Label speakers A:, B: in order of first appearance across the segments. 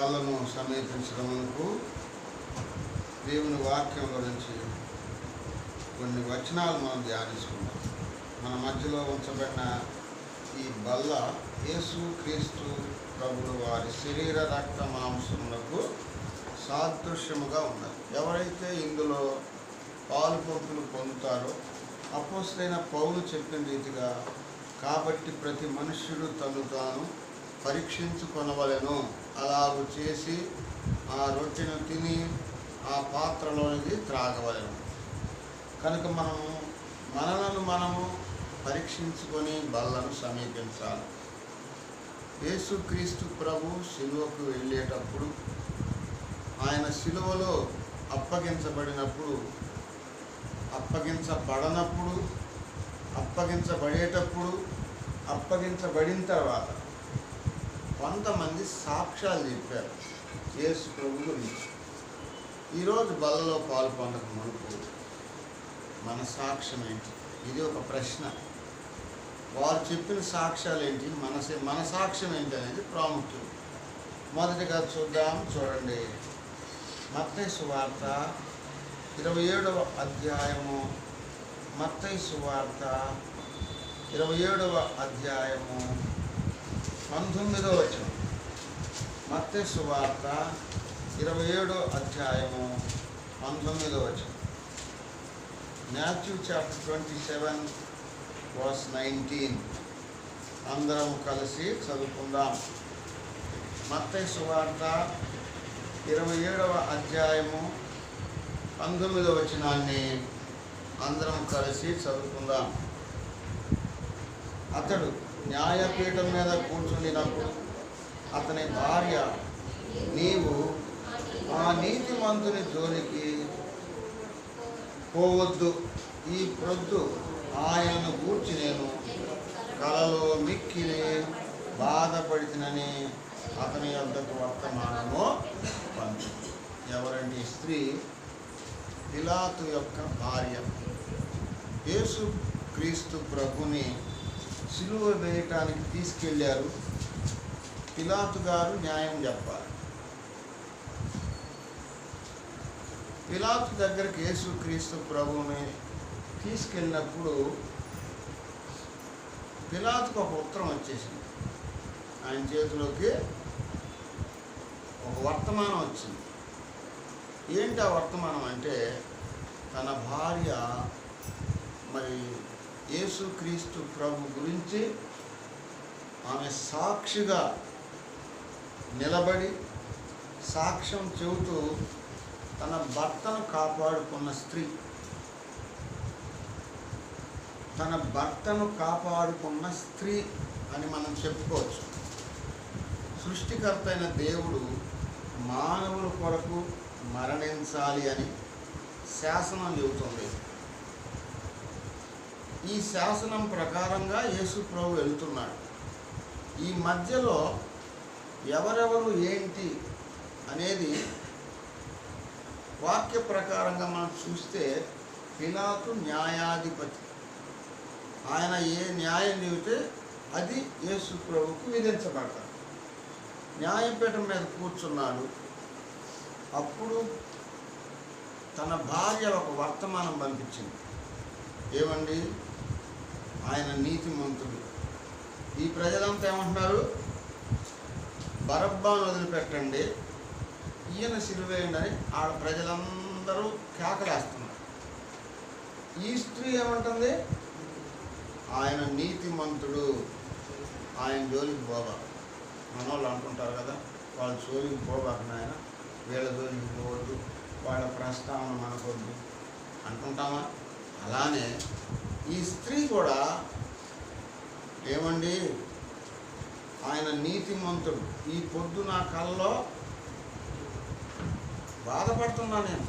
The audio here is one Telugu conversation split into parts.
A: బల్లను సమీపించడమునకు దేవుని వాక్యం గురించి కొన్ని వచనాలు మనం ధ్యానిస్తున్నాం. మన మధ్యలో ఉంచబడిన ఈ బల్ల యేసు క్రీస్తు ప్రభువు వారి శరీర రక్త మాంసములకు సాదృశ్యముగా ఉన్నది. ఎవరైతే ఇందులో పాలు పంపులు పొందుతారో అపోస్తలుడైన పౌలు చెప్పిన రీతిగా, కాబట్టి ప్రతి మనుష్యుడు తను తాను పరీక్షించుకొనవలెను, అలాగు చేసి ఆ రొట్టెను తిని ఆ పాత్రలోనిది త్రాగవలెను. కనుక మనలను మనము పరీక్షించుకొని బల్లను సమీపించాలి. యేసుక్రీస్తు ప్రభు శిలువకు వెళ్ళేటప్పుడు, ఆయన శిలువలో అప్పగించబడినప్పుడు, అప్పగించబడనప్పుడు, అప్పగించబడేటప్పుడు, అప్పగించబడిన తర్వాత కొంతమంది సాక్ష్యాలు చెప్పారు యేసు ప్రభు గురించి. ఈరోజు బల్లలో పాలు పొందక మునుపు మన సాక్ష్యం ఏంటి? ఇది ఒక ప్రశ్న. వారు చెప్పిన సాక్ష్యాలు ఏంటి, మన సాక్ష్యం ఏంటి అనేది ప్రాముఖ్యం. మొదటిగా చూడండి. మత్తయి సువార్త 27వ అధ్యాయము, మత్తయి సువార్త 27వ అధ్యాయము 19వ వచనం. మత్తయి సువార్త 27వ అధ్యాయము 19వ వచనం. Matthew chapter 27 verse 19. అందరం కలిసి చదువుకుందాం. మత్తయి సువార్త 27వ అధ్యాయము 19వ వచనాన్ని అందరం కలిసి చదువుకుందాం. అతడు న్యాయపీఠం మీద కూర్చుండినప్పుడు అతని భార్య, నీవు ఆ నీతిమంతుని జోలికి పోవద్దు, ఈ ప్రొద్దు ఆయనను గూర్చి నేను కలలో మిక్కిలి బాధపడితినని అతని యొద్దకు వర్తమానము పంపింది. ఎవరంటే ఈ స్త్రీ? పిలాతు యొక్క భార్య. యేసు క్రీస్తు ప్రభుని సిలువ వేయటానికి తీసుకెళ్ళారు. పిలాతు గారు న్యాయం చెప్పాలి. పిలాతు దగ్గరికి యేసు క్రీస్తు ప్రభువుని తీసుకెళ్ళినప్పుడు పిలాతుకు ఒక ఉత్తరం వచ్చేసింది. ఆయన చేతిలోకి ఒక వర్తమానం వచ్చింది. ఏంటి ఆ వర్తమానం అంటే, తన భార్య మరి యేసు క్రీస్తు ప్రభు గురించి ఆమె సాక్షిగా నిలబడి సాక్ష్యం చెబుతూ తన భర్తను కాపాడుకున్న స్త్రీ, తన భర్తను కాపాడుకున్న స్త్రీ అని మనం చెప్పుకోవచ్చు. సృష్టికర్త అయిన దేవుడు మానవుల కొరకు మరణించాలి అని శాసనం చెబుతుంది. ఈ శాసనం ప్రకారంగా యేసు ప్రభు వెళ్తున్నాడు. ఈ మధ్యలో ఎవరెవరు ఏంటి అనేది వాక్య ప్రకారంగా మనం చూస్తే, పిలాతు న్యాయాధిపతి. ఆయన ఏ న్యాయం చెబితే అది యేసు ప్రభువుకు విధించబడతాడు. న్యాయపీఠం మీద కూర్చున్నాడు. అప్పుడు తన భార్య ఒక వర్తమానం పంపించింది. ఏమండి, ఆయన నీతిమంతుడు. ఈ ప్రజలంతా ఏమంటున్నారు? బరబ్బాను వదిలిపెట్టండి, ఈయన సిలువేయండి అని ఆడ ప్రజలందరూ కేకలేస్తున్నారు. ఈ స్త్రీ ఏమంటుంది? ఆయన నీతిమంతుడు, ఆయన జోలికి పోబాక. మనోళ్ళు అంటుంటారు కదా, వాళ్ళ జోలికి పోబాక నాయన, వీళ్ళ జోలికి పోవద్దు, వాళ్ళ ప్రస్తావన మనకొద్దు అంటుంటామా? అలానే ఈ స్త్రీ కూడా, ఏమండి ఆయన నీతిమంతుడు, ఈ పొద్దు నా కళ్ళలో బాధపడుతున్నా నేను.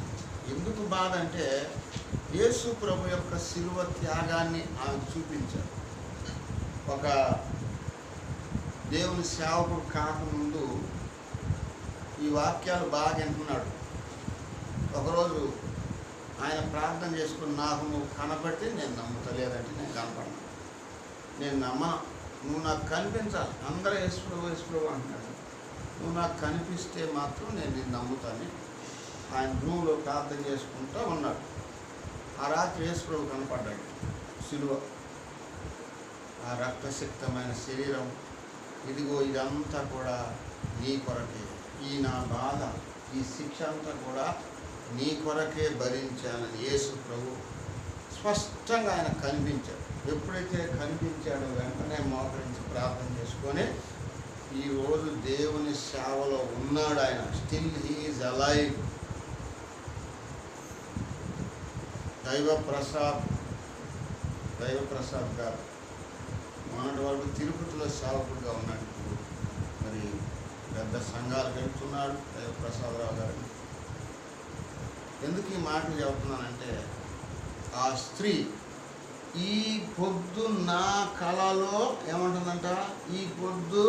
A: ఎందుకు బాధ అంటే, యేసు ప్రభు యొక్క శిలువ త్యాగాన్ని ఆమె చూపించారు. ఒక దేవుని సేవకుడు కాకముందు ఈ వాక్యాలు బాగా వింటున్నాడు. ఒకరోజు ఆయన ప్రార్థన చేసుకుని, నాకు నువ్వు కనబడితే నేను నమ్ముతలేదంటే నేను కనపడను, నేను నమ్మను, నువ్వు నాకు కనిపించాలి. అందరూ యేసు ప్రభు అంటున్నాడు. నువ్వు నాకు కనిపిస్తే మాత్రం నేను నిన్ను నమ్ముతాను. ఆయన రూమ్లో ప్రార్థన చేసుకుంటూ ఉన్నాడు. ఆ రాత్రి యేసుప్రభు కనపడ్డాడు. సిలువ, ఆ రక్తసిక్తమైన శరీరం, ఇదిగో ఇదంతా కూడా నీ కొరకే, ఈ నా బాధ, ఈ శిక్ష అంతా కూడా నీ కొరకే భరించానని యేసు ప్రభు స్పష్టంగా ఆయన కనిపించాడు. ఎప్పుడైతే కనిపించాడో వెంటనే మోకరించి ప్రార్థన చేసుకొని ఈరోజు దేవుని సేవలో ఉన్నాడు. ఆయన still he is alive. Daivaprasad గారు మొన్నటి వరకు తిరుపతిలో సేవకుడిగా ఉన్నాడు. ఇప్పుడు మరి పెద్ద సంఘాలకు వెళ్తున్నాడు దైవప్రసాదరావు గారు. ఎందుకు ఈ మాటలు చెబుతున్నానంటే, ఆ స్త్రీ ఈ పొద్దు నా కళలో ఏమంటుందంట, ఈ పొద్దు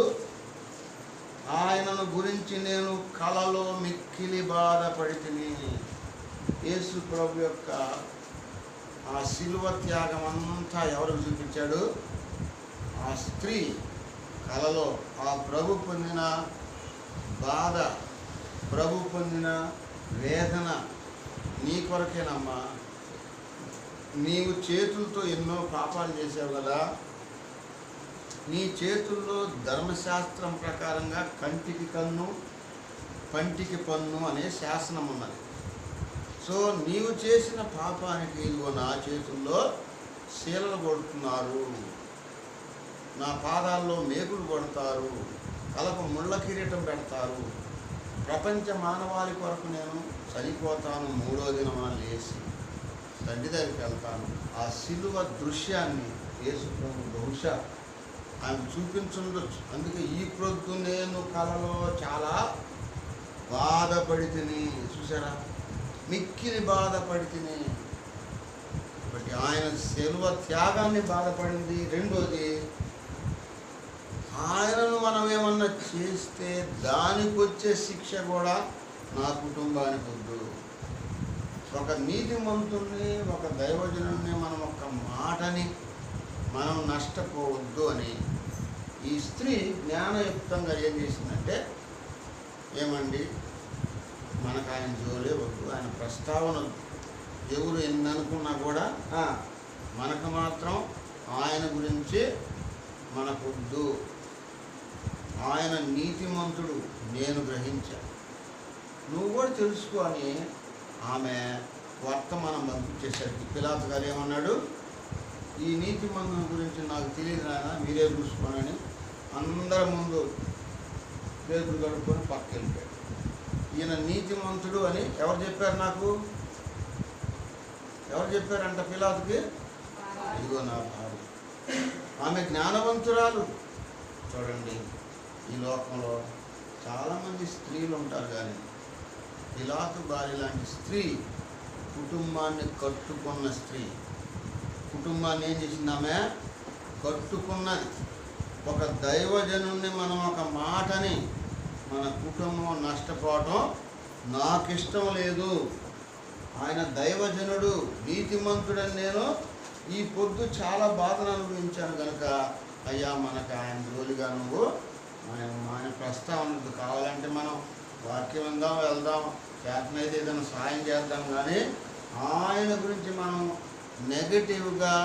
A: ఆయనను గురించి నేను కళలో మిక్కిలి బాధపడితిని. యేసు ప్రభు యొక్క ఆ శిలువ త్యాగం అంతా ఎవరికి చూపించాడు? ఆ స్త్రీ కళలో ఆ ప్రభు పొందిన బాధ, ప్రభు పొందిన వేదన నీ కొరకేనమ్మా. నీవు చేతులతో ఎన్నో పాపాలు చేసావు కదా. నీ చేతుల్లో ధర్మశాస్త్రం ప్రకారంగా కంటికి కన్ను, పంటికి పన్ను అనే శాసనం ఉన్నది. సో నీవు చేసిన పాపానికి ఇదిగో నా చేతుల్లో శీలలు కొడుతున్నారు, నా పాదాల్లో మేకులు కొడతారు, తలకు ముళ్ళ కిరీటం పెడతారు, ప్రపంచ మానవాళి కొరకు నేను చనిపోతాను, 3వ దినమా లేచి తండ్రి దగ్గరికి వెళ్తాను. ఆ శిలువ దృశ్యాన్ని యేసు ప్రభు బహుశా ఆయన చూపించుండొచ్చు. అందుకే ఈ ప్రొద్దు నేను కలలో చాలా బాధపడితిని. చూసారా, మిక్కిలి బాధపడితిని. కాబట్టి ఆయన శిలువ త్యాగాన్ని బాధపడింది. రెండోది, ఆయనను మనం ఏమన్నా చేస్తే దానికి వచ్చే శిక్ష కూడా నా కుటుంబానికి వద్దు. ఒక నీతిమంతుణ్ణి, ఒక దైవజనుడిని, మనం ఒక మాటని మనం నష్టపోవద్దు అని ఈ స్త్రీ జ్ఞానయుక్తంగా ఏం చేసిందంటే, ఏమండి మనకు ఆయన జోలే వద్దు, ఆయన ప్రస్తావన ఎవరు ఎన్ని అనుకున్నా కూడా మనకు మాత్రం ఆయన గురించి మనకొద్దు, ఆయన నీతిమంతుడు నేను గ్రహించాను, నువ్వు కూడా తెలుసుకో అని ఆమె వర్తమానం పంపించేసరికి పిలాతు గారు ఏమన్నాడు, ఈ నీతిమంతుని గురించి నాకు తెలియదు నాయన, మీరే చూసుకోనని అందరి ముందు చేతులు కడుక్కొని పక్కకి వెళ్ళిపోయాడు. ఈయన నీతిమంతుడు అని ఎవరు చెప్పారు? నాకు ఎవరు చెప్పారంట పిలాతుకి? ఇదిగో నా భార్య, ఆమె జ్ఞానవంతురాలు. చూడండి, ఈ లోకంలో చాలామంది స్త్రీలు ఉంటారు, కానీ పిలాతు భార్య లాంటి స్త్రీ, కుటుంబాన్ని కట్టుకున్న స్త్రీ, కుటుంబాన్ని ఏం చేసింది ఆమె? కట్టుకున్నది. ఒక దైవజనుణ్ణి మనం ఒక మాటని మన కుటుంబం నష్టపోవటం నాకు ఇష్టం లేదు. ఆయన దైవజనుడు, నీతిమంతుడని నేను ఈ పొద్దు చాలా బాధను అనుభవించాను కనుక అయ్యా మనకు ఆయన జోలిగా నువ్వు ఆయన ప్రస్తావనకు కావాలంటే మనం వాక్యం విందాం, వెళ్దాం, చేతనైతే ఏదైనా సాయం చేద్దాం, కానీ ఆయన గురించి మనం నెగటివ్గా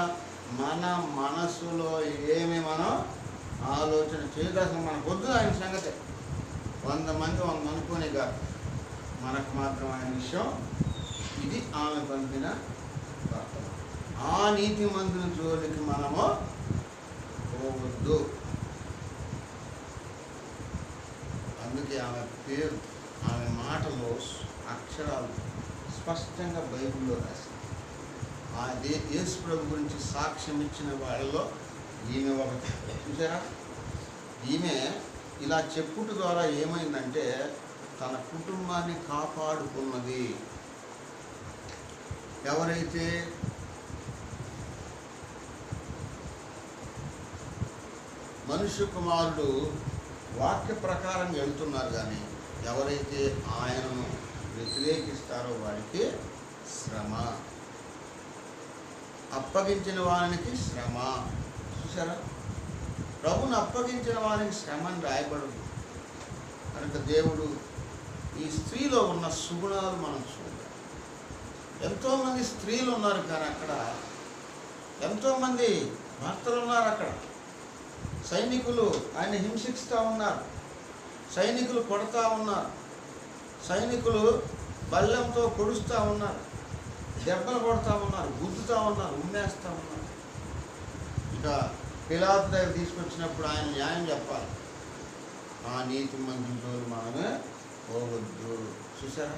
A: మన మనసులో ఏమి మనం ఆలోచన చేయదాల్సిన మనకు వద్దు. ఆయన సంగతి 100 మంది 100 అనుకోని కాదు, మనకు మాత్రం ఆయన విషయం ఇది. ఆమె పంపిన వర్తమానం. ఆ నీతి మందుల జోలికి మనము పోవద్దు. అందుకే ఆమె పేరు, ఆమె మాటలో అక్షరాలు స్పష్టంగా బైబిల్లో రాసింది. ఆ యేసు ప్రభు గురించి సాక్ష్యం ఇచ్చిన వాళ్ళలో ఈమె ఒకటి. చూసారా, ఈమె ఇలా చెప్పుట ద్వారా ఏమైందంటే తన కుటుంబాన్ని కాపాడుకున్నది. ఎవరైతే మనుష్య కుమారుడు వాక్య ప్రకారం వెళ్తున్నారు, కానీ ఎవరైతే ఆయనను వ్యతిరేకిస్తారో వారికి శ్రమ, అప్పగించిన వానికి శ్రమ. చూసారా, ప్రభుని అప్పగించిన వారికి శ్రమ అని రాయబడదు. కనుక దేవుడు ఈ స్త్రీలో ఉన్న సుగుణాలు మనం చూడాలి. ఎంతోమంది స్త్రీలు ఉన్నారు, కానీ అక్కడ ఎంతోమంది భర్తలు ఉన్నారు. అక్కడ సైనికులు ఆయన హింసిస్తూ ఉన్నారు, సైనికులు కొడతా ఉన్నారు, సైనికులు బల్లెంతో పొడుస్తూ ఉన్నారు, దెబ్బలు కొడతా ఉన్నారు, గుద్దుతూ ఉన్నారు, ఉమ్మేస్తూ ఉన్నారు. ఇక పిలాతు దగ్గర తీసుకొచ్చినప్పుడు ఆయన న్యాయం చెప్పాలి. ఆ నీతి మంత్రులతో మనమే పోవద్దు. చూసారా,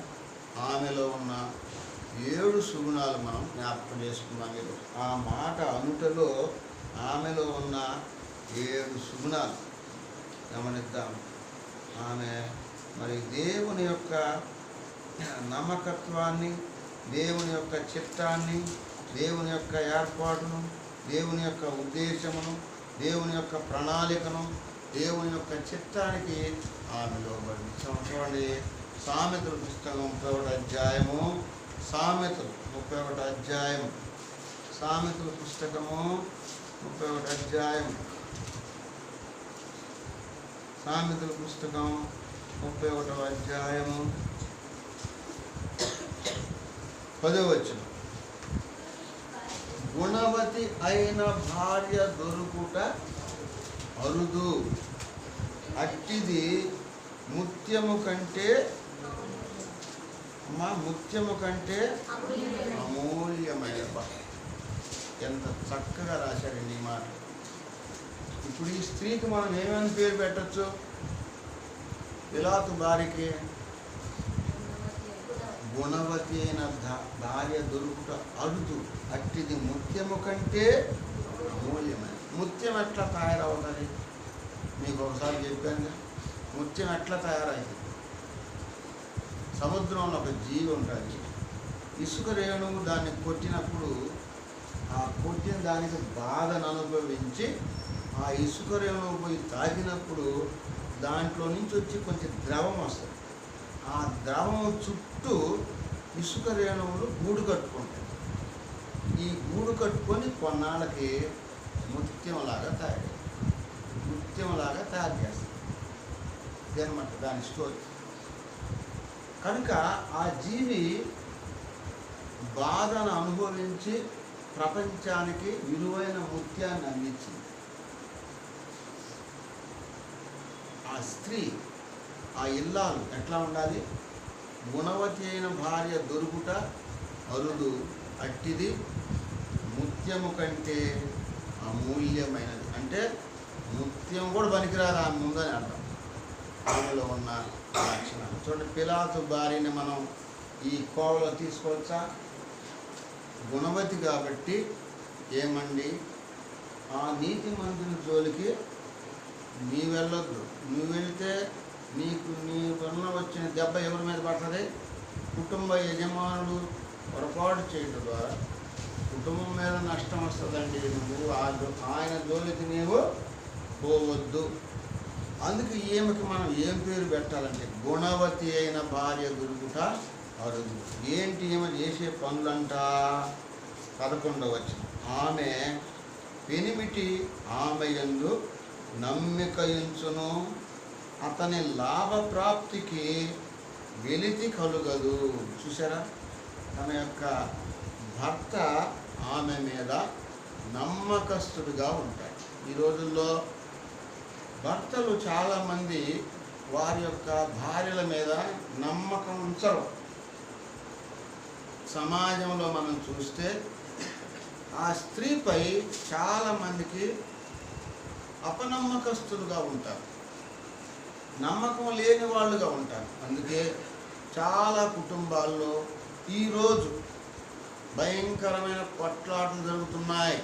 A: ఆమెలో ఉన్న 7 సుగుణాలు మనం జ్ఞాపకం చేసుకున్నాం. మీరు ఆ మాట అనుటలో ఆమెలో ఉన్న 7 సుగుణాలు గమనిద్దాం. ఆమె మరి దేవుని యొక్క నమ్మకత్వాన్ని, దేవుని యొక్క చిత్తాన్ని, దేవుని యొక్క ఏర్పాటును, దేవుని యొక్క ఉద్దేశమును, దేవుని యొక్క ప్రణాళికను, దేవుని యొక్క చిత్తానికి ఆమె లోబడి. చూడండి, సామెతల పుస్తకం 31 అధ్యాయము, సామెతలు 31 అధ్యాయం, సామెతల పుస్తకము 31 అధ్యాయం, సామెతల పుస్తకం 31 అధ్యాయము 10వ వచనం. గుణవతి అయిన భార్య దొరుకుట అరుదు, అట్టిది ముత్యము కంటే ముత్యము కంటే అమూల్యమైన. ఎంత చక్కగా రాశారండి ఈ మాట. ఇప్పుడు ఈ స్త్రీకి మనం ఏమైనా పేరు పెట్టచ్చు? పిలాతు భార్యకి గుణవతి అయిన భార్య దొరుకుట అరుదు, అట్టిది ముత్యము కంటే అమూల్యమైన. ముత్యం ఎట్లా తయారవుతుంది? మీకు ఒకసారి చెప్పాను, ముత్యం ఎట్లా తయారైంది? సముద్రంలో ఒక జీవి ఉంటుంది, ఇసుక రేణువు దాన్ని కొట్టినప్పుడు ఆ కొట్టిన దానికి బాధను అనుభవించి ఆ ఇసుక రేణువు పోయి తాకినప్పుడు దాంట్లో నుంచి వచ్చి కొంచెం ద్రవం వస్తుంది. ఆ ద్రవం చుట్టూ ఇసుక రేణువులు గూడు కట్టుకుంటాయి. ఈ గూడు కట్టుకొని కొన్నాళ్ళకి ముత్యంలాగా తయారు చేస్తుంది. ఇదన్నమాట దాని స్టోరీ. కనుక ఆ జీవి బాధను అనుభవించి ప్రపంచానికి విలువైన ముత్యాన్ని అందించింది. ఆ స్త్రీ, ఆ ఇల్లాలు ఎట్లా ఉండాలి? గుణవతి అయిన భార్య దొరుకుట అరుదు, అట్టిది ముత్యము కంటే అమూల్యమైనది. అంటే ముత్యం కూడా పనికిరాదు ఆమె ముందని అర్థం. ఆమెలో ఉన్న లక్షణాలు చూడండి. పిలాతు భార్యని మనం ఈ కోవలో తీసుకోవచ్చా? గుణవతి కాబట్టి ఏమండి, ఆ నీతి మంత్రుల జోలికి నీ వెళ్ళొద్దు. నువ్వు వెళితే నీకు నీ వలన వచ్చిన దెబ్బ ఎవరి మీద పడుతుంది? కుటుంబ యజమానుడు పొరపాటు చేయడం ద్వారా కుటుంబం మీద నష్టం వస్తుందండి. నువ్వు ఆయన జోలికి నీవు పోవద్దు. అందుకే ఈమెకి మనం ఏం పేరు పెట్టాలంటే గుణవతి అయిన భార్య దొరుకుట అరుదు. ఏంటి ఈమె చేసే పనులంట? 11వ వచనం. ఆమె పెనిమిటి ఆమె యందు నమ్మిక ఉంచును, అతని లాభప్రాప్తికి వెలితి కలుగదు. చూసారా, తన యొక్క భర్త ఆమె మీద నమ్మకస్తుడిగా ఉంటాడు. ఈ రోజుల్లో భర్తలు చాలామంది వారి యొక్క భార్యల మీద నమ్మకం ఉంచరు. సమాజంలో మనం చూస్తే ఆ స్త్రీపై చాలామందికి అపనమ్మకస్తులుగా ఉంటారు, నమ్మకం లేని వాళ్ళుగా ఉంటారు. అందుకే చాలా కుటుంబాల్లో ఈరోజు భయంకరమైన కొట్లాటలు జరుగుతున్నాయి.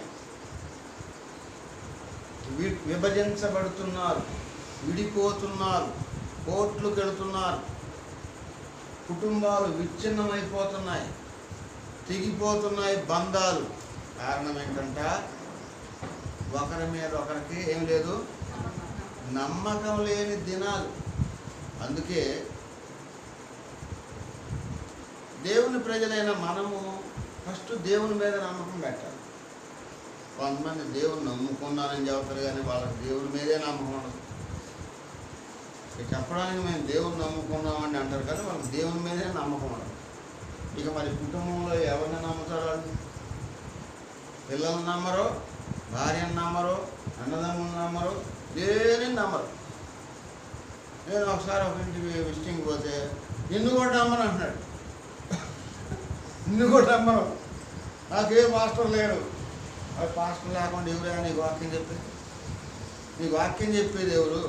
A: విభజించబడుతున్నారు, విడిపోతున్నారు, కోర్టులకు వెళుతున్నారు, కుటుంబాలు విచ్ఛిన్నమైపోతున్నాయి, తెగిపోతున్నాయి బంధాలు. కారణం ఏంటంటే ఒకరి మీద ఒకరికి ఏం లేదు, నమ్మకం లేని దినాలు. అందుకే దేవుని ప్రజలైన మనము ఫస్ట్ దేవుని మీద నమ్మకం పెట్టాలి. కొంతమంది దేవుని నమ్ముకున్నానని చెబుతారు, కానీ వాళ్ళకి దేవుని మీదే నమ్మకం ఉండదు. చెప్పడానికి మేము దేవుని నమ్ముకున్నామని అంటారు కానీ వాళ్ళకి దేవుని మీదే నమ్మకం ఉండదు. ఇక మరి కుటుంబంలో ఎవరిని నమ్ముతారు వాళ్ళు? పిల్లల్ని నమ్మరు, భార్యను నమ్మరు, అన్నదమ్ములను నమ్మరు, దేని నమ్మరు. నేను ఒకసారి ఒక ఇంటికి విజిటింగ్ పోతే నిన్ను కూడా నమ్మను అంటున్నాడు. నిన్ను కూడా నమ్మను, నాకే పాస్టర్ లేడు. అది పాస్టర్ లేకుండా ఎవరైనా నీకు వాక్యం చెప్పేది? నీకు వాక్యం చెప్పేది ఎవరు?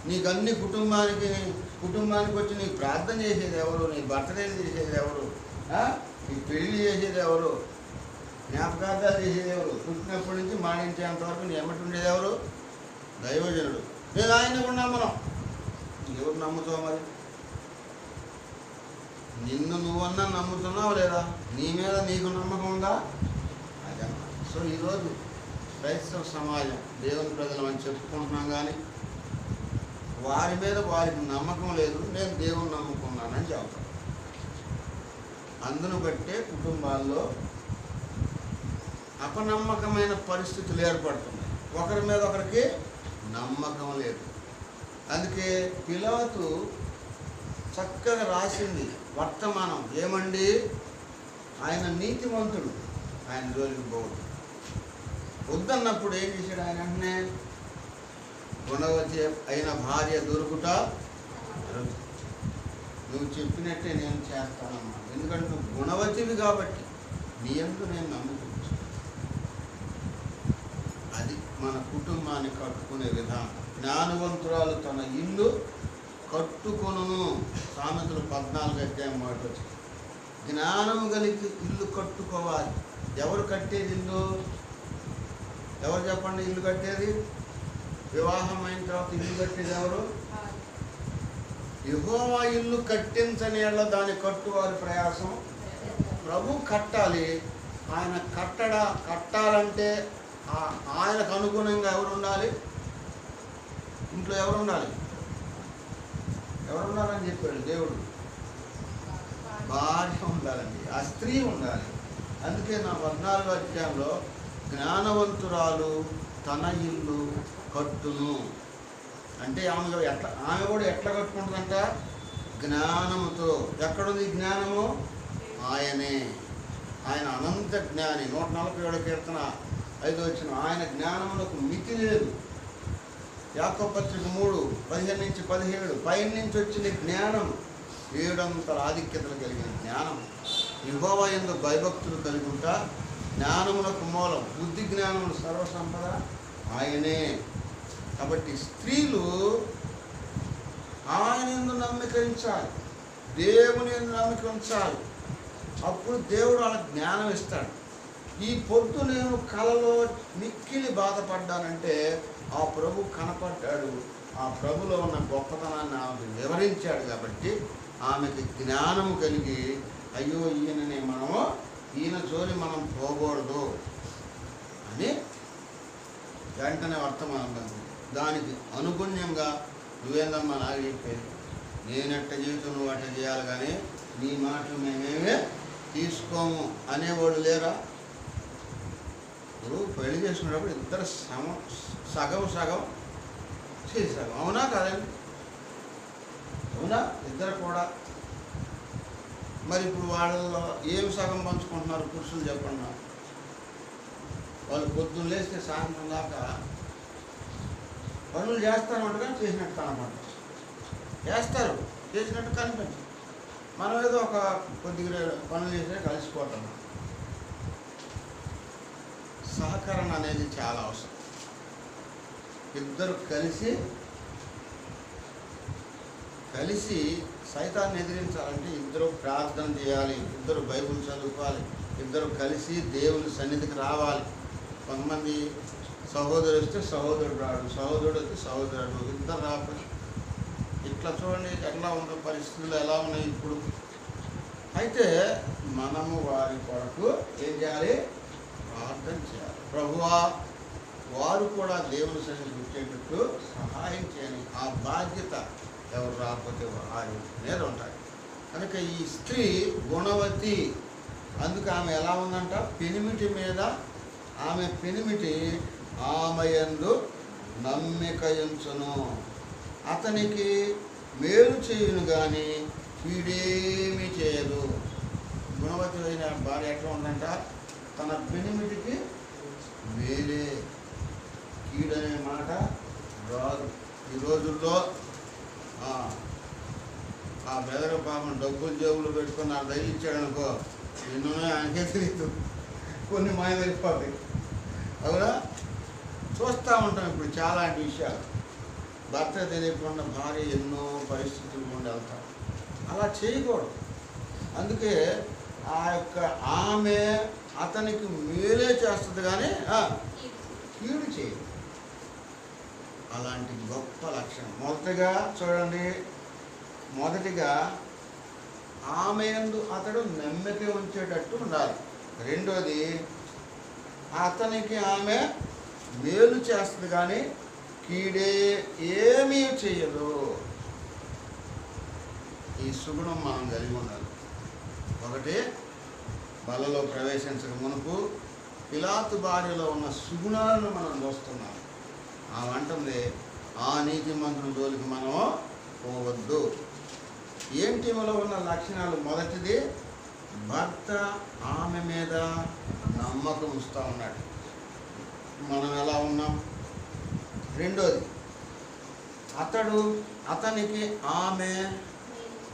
A: నీకు అన్ని కుటుంబానికి వచ్చి నీకు ప్రార్థన చేసేది ఎవరు? నీ బర్త్డే చేసేది ఎవరు? నీకు పెళ్లి చేసేది ఎవరు? జ్ఞాపకార్థాలు చేసేది ఎవరు? పుట్టినప్పటి నుంచి మాడించేంత వరకు నీ ఎమ్మటి ఉండేది ఎవరు? దైవజనుడు. నేను ఆయన కూడా నమ్మను. ఎవరు నమ్ముతావు మరి? నిన్ను నువ్వన్నా నమ్ముతున్నావు లేదా? నీ మీద నీకు నమ్మకం ఉందా? అదమ్మా. సో ఈరోజు క్రైస్తవ సమాజం దేవుని ప్రజలు అని చెప్పుకుంటున్నాం కానీ వారి మీద వారికి నమ్మకం లేదు. నేను దేవుని నమ్ముకున్నానని చెప్తాను. అందును బట్టే కుటుంబాల్లో అపనమ్మకమైన పరిస్థితులు ఏర్పడుతున్నాయి. ఒకరి మీద ఒకరికి నమ్మకం లేదు. అందుకే పిలాతు చక్కగా రాసింది వర్తమానం ఏమండి, ఆయన నీతిమంతుడు, ఆయన జోలికి పోడు. వద్దన్నప్పుడు ఏం చేశాడు ఆయన? వెంటనే గుణవతి అయిన భార్య దొరుకుట నువ్వు చెప్పినట్టే నేను చేస్తానమ్మా, ఎందుకంటే నువ్వు గుణవతివి కాబట్టి నీ యందు నేను నమ్ముకుంటాను. అది మన కుటుంబాన్ని కట్టుకునే విధానం. జ్ఞానవంతురాలు తన ఇల్లు కట్టుకొనును. సామెతలు 14 అధ్యాయం మాట వచ్చి జ్ఞానము కలిగి ఇల్లు కట్టుకోవాలి. ఎవరు కట్టేది ఇల్లు? ఎవరు చెప్పండి ఇల్లు కట్టేది? వివాహం అయిన తర్వాత ఇల్లు కట్టేది ఎవరు? యెహోవా ఇల్లు కట్టించని ఎడల దాని కట్టువారి ప్రయాసం. ప్రభు కట్టాలి. ఆయన కట్టాలంటే ఆయనకు అనుగుణంగా ఎవరు ఉండాలి? ఇంట్లో ఎవరు ఉండాలి? ఎవరు ఉండాలని చెప్పాడు దేవుడు? భార్య ఉండాలండి, ఆ స్త్రీ ఉండాలి. అందుకే నా 14వ అధ్యాయంలో జ్ఞానవంతురాలు తన ఇల్లు కట్టును అంటే ఆమె కూడా ఎట్లా కట్టుకుంటుందంట? జ్ఞానముతో. ఎక్కడుంది జ్ఞానము? ఆయనే. ఆయన అనంత జ్ఞాని. 147 కీర్తన 5 వచ్చిన ఆయన జ్ఞానములకు మితి లేదు. యాకోబు పత్రిక 3:15-17 పైన నుంచి వచ్చిన జ్ఞానం 7 ఆధిక్యతలు కలిగిన జ్ఞానం. యెహోవా యందు భయభక్తులు కలిగి ఉంటా జ్ఞానములకు మూలం. బుద్ధి జ్ఞానములు సర్వసంపద ఆయనే. కాబట్టి స్త్రీలు ఆయన యందు నమ్మిక ఉంచాలి, దేవుని యందు నమ్మిక ఉంచాలి. అప్పుడు దేవుడు వాళ్ళకి జ్ఞానం ఇస్తాడు. ఈ పొద్దు నేను కలలో మిక్కిలి బాధపడ్డానంటే ఆ ప్రభు కనపడ్డాడు. ఆ ప్రభులో ఉన్న గొప్పతనాన్ని ఆమెకు వివరించాడు. కాబట్టి ఆమెకి జ్ఞానము కలిగి అయ్యో ఈయన జోలి మనం పోకూడదు అని వెంటనే వర్తమానం. దానికి అనుగుణ్యంగా నువ్వేందమ్మా నాకు చెప్పేది, నేనెట్ట జీవితం నువ్వు అట్ట చేయాలి కానీ నీ మాటలు మేమేమే తీసుకోము అనేవాడు లేరా? ఇప్పుడు పెళ్లి చేసుకున్నప్పుడు ఇద్దరు సగం చేసారు. అవునా కాదండి? అవునా? ఇద్దరు కూడా. మరి ఇప్పుడు వాళ్ళలో ఏం సగం పంచుకుంటున్నారు పురుషులు చెప్పండి. వాళ్ళు పొద్దున్న లేస్తే సాయంత్రం దాకా పనులు చేస్తారన్నమాట కానీ చేసినట్టు కనపడతారు. చేస్తారు, చేసినట్టు కనిపించదు. మనం ఏదో ఒక కొద్దిగా పనులు చేస్తే కలిసిపోతాం. సహకరణ అనేది చాలా అవసరం. ఇద్దరు కలిసి సైతాన్ని ఎదిరించాలంటే ఇద్దరు ప్రార్థన చేయాలి, ఇద్దరు బైబిల్ చదువుకోవాలి, ఇద్దరు కలిసి దేవుని సన్నిధికి రావాలి. కొంతమంది సహోదరు వస్తే సహోదరుడు రాడు, సహోదరుడు వస్తే సహోదరుడు, ఇద్దరు రాకపోతే ఇట్లా చూడండి ఎట్లా ఉన్న పరిస్థితులు ఎలా ఉన్నాయి ఇప్పుడు. అయితే మనము వారి కొరకు ఏం చేయాలి? ప్రార్థన చేయాలి. ప్రభువా వారు కూడా దేవుని సన్నిధికి వచ్చేటట్టు సహాయం చేయాలి. ఆ బాధ్యత ఎవరు రాకపోతే వారి మీద ఉంటాయి. కనుక ఈ స్త్రీ గుణవతి. అందుకు ఆమె ఎలా ఉందంట? పెనిమిటి మీద ఆమె యందు నమ్మిక ఉంచును. అతనికి మేలు చేయును కానీ కీడేమీ చేయదు. గుణవతి అయిన భార్య ఎట్లా ఉందంట? తన పెనిమిటికి మేలే, కీడనే మాట రాదు. ఈ రోజుల్లో ఆ బెదర పాపం డబ్బులు జేబులు పెట్టుకుని నాకు తగిలిచ్చాడు అనుకో, ఎన్నో ఆయనకే తెలియదు, కొన్ని మాయమైపోతాయి. అవునా? చూస్తూ ఉంటాం ఇప్పుడు చాలా విషయాలు. భర్త తెలియకుండా భార్య ఎన్నో పరిస్థితులు గుండా వెళ్తాం. అలా చేయకూడదు. అందుకే ఆమె అతనికి మేలే చేస్తుంది కానీ కీడు చేయదు. అలాంటి గొప్ప లక్షణం. మొదటగా చూడండి, మొదటిగా ఆమె యందు అతడు నమ్మిక ఉంచేటట్టు ఉండాలి. రెండోది, అతనికి ఆమె మేలు చేస్తుంది కానీ కీడే ఏమీ చేయదు. ఈ సుగుణం మనం కలిగి ఉండాలి. ఒకటి, బలలో ప్రవేశించక మునుపు పిలాతు భార్యలో ఉన్న సుగుణాలను మనం చూస్తున్నాం. ఆమె అంటుంది, ఆ నీతిమంతుని జోలికి మనం పోవద్దు. ఏంటి మనలో ఉన్న లక్షణాలు? మొదటిది, భర్త ఆమె మీద నమ్మకం ఉంచుతూ ఉన్నాడు. మనం ఎలా ఉన్నాం? రెండోది, అతనికి ఆమె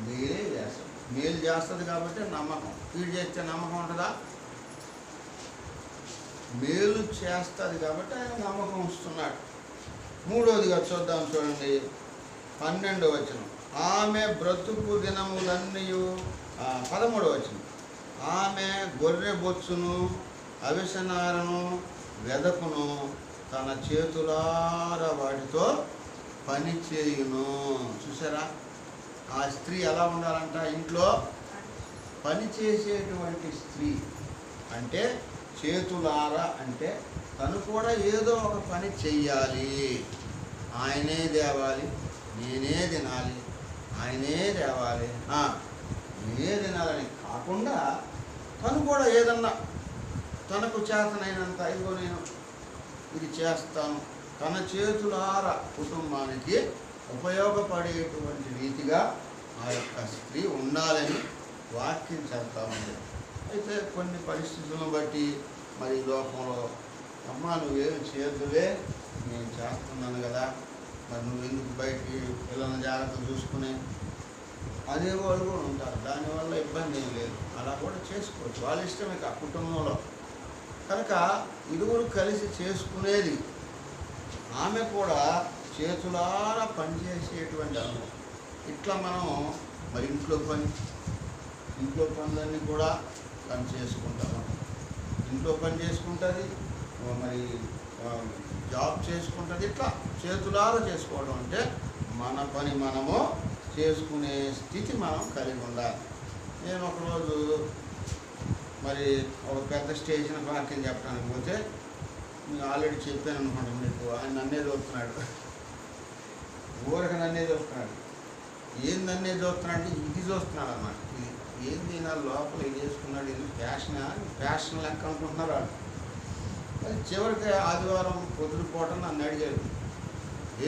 A: మేలే చేస్తుంది. మేలు చేస్తుంది కాబట్టి నమ్మకం. కీడు చేస్తే నమ్మకం ఉంటుందా? మేలు చేస్తుంది కాబట్టి ఆయన నమ్మకం ఉంచుతున్నాడు. మూడోదిగా చూద్దాం, చూడండి 12వ వచనం. ఆమె బ్రతుకు దినములన్నీ 13వ వచనం. ఆమె గొర్రె బొచ్చును అవిసనారను వెదకును తన చేతులార వాటితో పని చేయును. చూసారా? ఆ స్త్రీ ఎలా ఉండాలంట? ఇంట్లో పని చేసేటువంటి స్త్రీ అంటే చేతులారా అంటే తను కూడా ఏదో ఒక పని చెయ్యాలి. ఆయనే తేవాలి, నేనే తినాలి, ఆయనే తేవాలి, నేనే తినాలని కాకుండా తను కూడా ఏదన్నా తనకు చేతనైనంత ఇదిగో నేను ఇది చేస్తాను, తన చేతులారా కుటుంబానికి ఉపయోగపడేటువంటి రీతిగా ఆ యొక్క స్త్రీ ఉండాలని వాక్యం చెప్తా ఉంది. అయితే కొన్ని పరిస్థితులను బట్టి మరి లోకంలో, అమ్మ నువ్వేమి చేయదులే, నేను చేస్తున్నాను కదా, మరి నువ్వెందుకు బయటికి పిల్లలను జాగ్రత్తగా చూసుకుని అదే వాళ్ళు కూడా ఉంటారు. దానివల్ల ఇబ్బంది ఏం లేదు, అలా కూడా చేసుకోవచ్చు, వాళ్ళ ఇష్టమే ఆ కుటుంబంలో. కనుక ఇరువురు కలిసి చేసుకునేది. ఆమె కూడా చేతులారా పనిచేసేటువంటి అనుభవం. ఇట్లా మనం మరి ఇంట్లో పనులన్నీ కూడా పని చేసుకుంటాము. ఇంట్లో పని చేసుకుంటుంది, మరి జాబ్ చేసుకుంటుంది. ఇట్లా చేతులారా చేసుకోవడం అంటే మన పని మనము చేసుకునే స్థితి మనం కలిగి ఉండాలి. నేను ఒకరోజు మరి ఒక పెద్ద స్టేషన్ వాక్యం చెప్పడానికి పోతే, నేను ఆల్రెడీ చెప్పాను అనుకుంటా మీకు, ఆయన నన్నే చూస్తున్నాడు, ఊరికి నన్నే చూస్తున్నాడు. ఏం నన్నే చూస్తున్నాడు అంటే ఇది చూస్తున్నాడు అన్నమాట. ఇది ఏంది నా లోపల ఇది చేసుకున్నాడు, ఇది ఫ్యాషన్ లెక్క అనుకుంటున్నారు వాళ్ళు. అది చివరికి ఆదివారం పొద్దుపోవటం నన్ను అడిగాడు,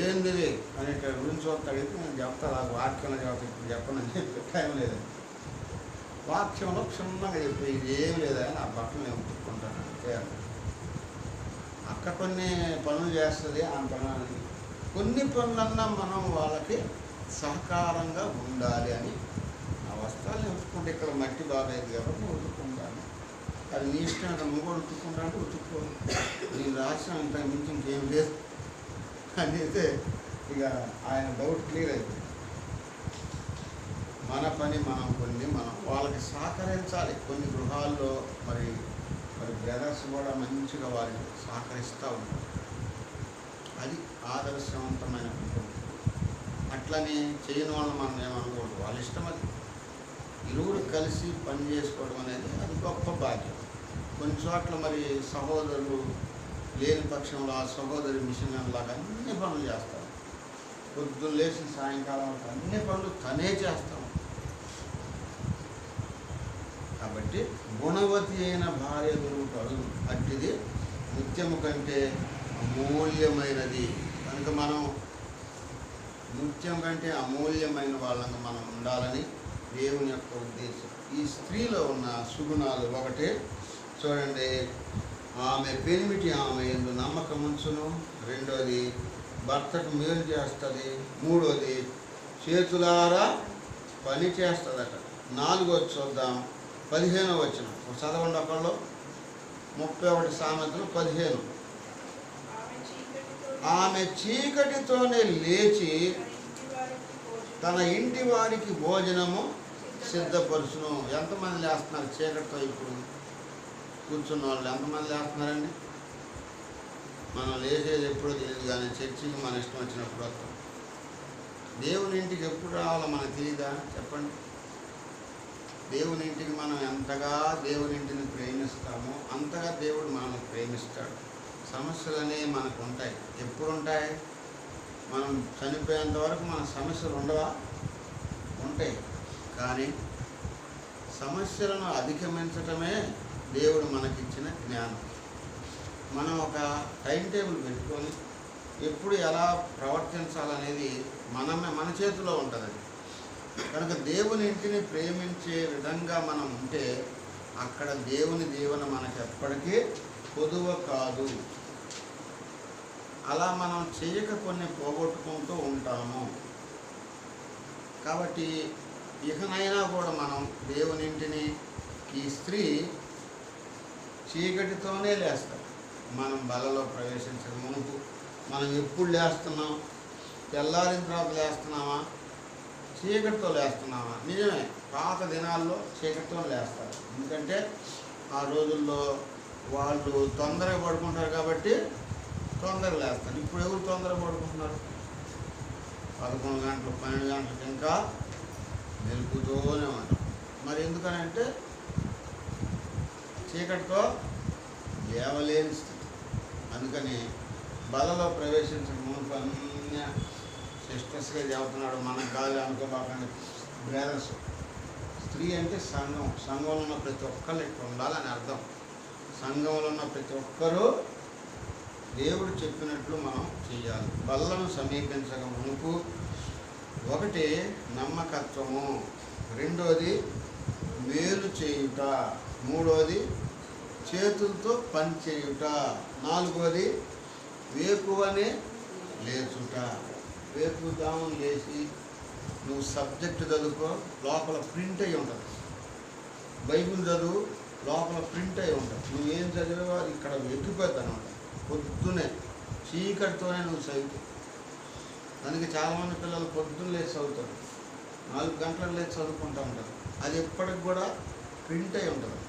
A: ఏంది అని గురించి అడిగితే నేను చెప్తాను, ఆ వాక్యంలో చెప్తా, ఇప్పుడు చెప్పనని చెప్పి టైం లేదని వాక్యంలో క్షుణ్ణంగా చెప్పి ఇది ఏం లేదా, నా బట్టలు నేను ఉతుక్కుంటాను అంతే. అక్క కొన్ని పనులు చేస్తుంది, ఆ పనులు కొన్ని పనులన్నా మనం వాళ్ళకి సహకారంగా ఉండాలి అని. ఆ వస్త్రాలు ఉతుక్కుంటే ఇక్కడ మట్టి బాగైంది కాబట్టి నేను ఉతుక్కుంటాను, అది నీ ఇష్టం, నువ్వు కూడా ఉతుక్కుంటా అంటే ఉతుక్కో, నేను రాసిన ఇంత మించి ఇంకేం లేదు అని అయితే ఇక ఆయన డౌట్ క్లియర్ అయిపోయింది. మన పని మనం వాళ్ళకి సహకరించాలి. కొన్ని గృహాల్లో మరి బ్రదర్స్ కూడా మంచిగా వారిని సహకరిస్తూ ఉంటారు. అది ఆదర్శవంతమైన కుటుంబం. అట్లని చేయని వాళ్ళు మనం ఏమనుకోవద్దు, వాళ్ళ ఇష్టం అది. ఇరువురు కలిసి పని చేసుకోవడం అనేది అది గొప్ప బాధ్యత. కొన్ని చోట్ల మరి సహోదరులు లేని పక్షంలో ఆ సహోదరి మిషన్ లాగా అన్ని పనులు చేస్తారు. పొద్దున్న లేచి సాయంకాలం వరకు అన్ని పనులు తనే చేస్తాం. కాబట్టి గుణవతి అయిన భార్య దొరుకుతాడు, అట్టిది నిత్యము కంటే అమూల్యమైనది. కనుక మనం ముత్యం కంటే అమూల్యమైన వాళ్ళంగా మనం ఉండాలని దేవుని యొక్క ఉద్దేశం. ఈ స్త్రీలో ఉన్న సుగుణాలు ఒకటే చూడండి, ఆమె పెనిమిటి ఆమె యందు నమ్మకం ఉంచును, రెండోది భర్తకు మేలు చేస్తుంది, మూడోది చేతులారా పని చేస్తుందట. నాలుగోది చూద్దాం, 15వ వచనం చదవండి. ఒకళ్ళు 31 సామెతలు 15. ఆమె చీకటితోనే లేచి తన ఇంటి వారికి భోజనము సిద్ధపరుచును. ఎంతమంది లేస్తున్నారు చీకటితో? ఇప్పుడు కూర్చున్న వాళ్ళు ఎంతమంది లేస్తున్నారండి? మనం లేచేది ఎప్పుడో తెలియదు, కానీ చర్చికి మన ఇష్టం వచ్చినప్పుడు వస్తాం. దేవుని ఇంటికి ఎప్పుడు రావాలో మనకు తెలియదా? చెప్పండి. దేవుని ఇంటికి మనం ఎంతగా దేవుని ఇంటిని ప్రేమిస్తామో అంతగా దేవుడు మనల్ని ప్రేమిస్తాడు. సమస్యలు అనేవి మనకు ఉంటాయి. ఎప్పుడు ఉంటాయి? మనం చనిపోయేంత వరకు మన సమస్యలు ఉండవా? ఉంటాయి. కానీ సమస్యలను అధిగమించటమే దేవుడు మనకిచ్చిన జ్ఞానం. మనం ఒక టైం టేబుల్ పెట్టుకొని ఎప్పుడు ఎలా ప్రవర్తించాలనేది మన చేతిలో ఉంటుంది. కనుక దేవుని ఇంటిని ప్రేమించే విధంగా మనం ఉంటే అక్కడ దేవుని దీవెన మనకు ఎప్పటికీ కొదువ కాదు. అలా మనం చేయక కొన్ని పోగొట్టుకుంటూ ఉంటాము. కాబట్టి ఇకనైనా కూడా మనం దేవుని ఇంటిని, ఈ స్త్రీ చీకటితోనే లేస్తాం. మనం బలలో ప్రవేశించక మునుపు మనం ఎప్పుడు లేస్తున్నాం? తెల్లారిన తర్వాత లేస్తున్నామా? చీకటితో లేస్తున్నామా? నిజమే, పాత దినాల్లో చీకటితో లేస్తారు. ఎందుకంటే ఆ రోజుల్లో వాళ్ళు తొందరగా పడుకుంటారు కాబట్టి తొందరగా లేస్తారు. ఇప్పుడు ఎవరు తొందరగా పడుకుంటున్నారు? 11 గంటలు 12 గంటలకు ఇంకా మెలుకుతూనే ఉంటాం. మరి ఎందుకనంటే చీకటితో లేవలేని స్థితి. అందుకని బలలో ప్రవేశించిన మునుపు అన్నీ సిస్టర్స్గా చెబుతున్నాడు. మనకు కాదు అనుకోబాకండి బ్రదర్స్. స్త్రీ అంటే సంఘం. సంఘంలో ఉన్న ప్రతి ఒక్కరు ఇక్కడ ఉండాలని అర్థం. సంఘంలో ఉన్న ప్రతి ఒక్కరూ దేవుడు చెప్పినట్లు మనం చేయాలి. బల్లను సమీపించక మునుపు ఒకటి నమ్మకత్వము, రెండోది మేలు చేయుట, మూడోది చేతులతో పని చేయుట, నాలుగోది వేకువనే లేచుట. వేకుదామని లేచి నువ్వు సబ్జెక్ట్ చదువుకో, లోపల ప్రింట్ అయి ఉంటుంది. బైబిల్ చదువు, లోపల ప్రింట్ అయి ఉంటుంది. నువ్వేం చదివావో అది ఇక్కడ వెక్కిపోద్ది అనమాట. పొద్దునే చీకటితోనే నువ్వు చదువుతావు. అందుకే చాలామంది పిల్లలు పొద్దున్న లేచి చదువుతారు, 4 గంటలకు లేచి చదువుకుంటూ ఉంటారు. అది ఎప్పటికి కూడా ప్రింట్ అయి ఉంటుంది.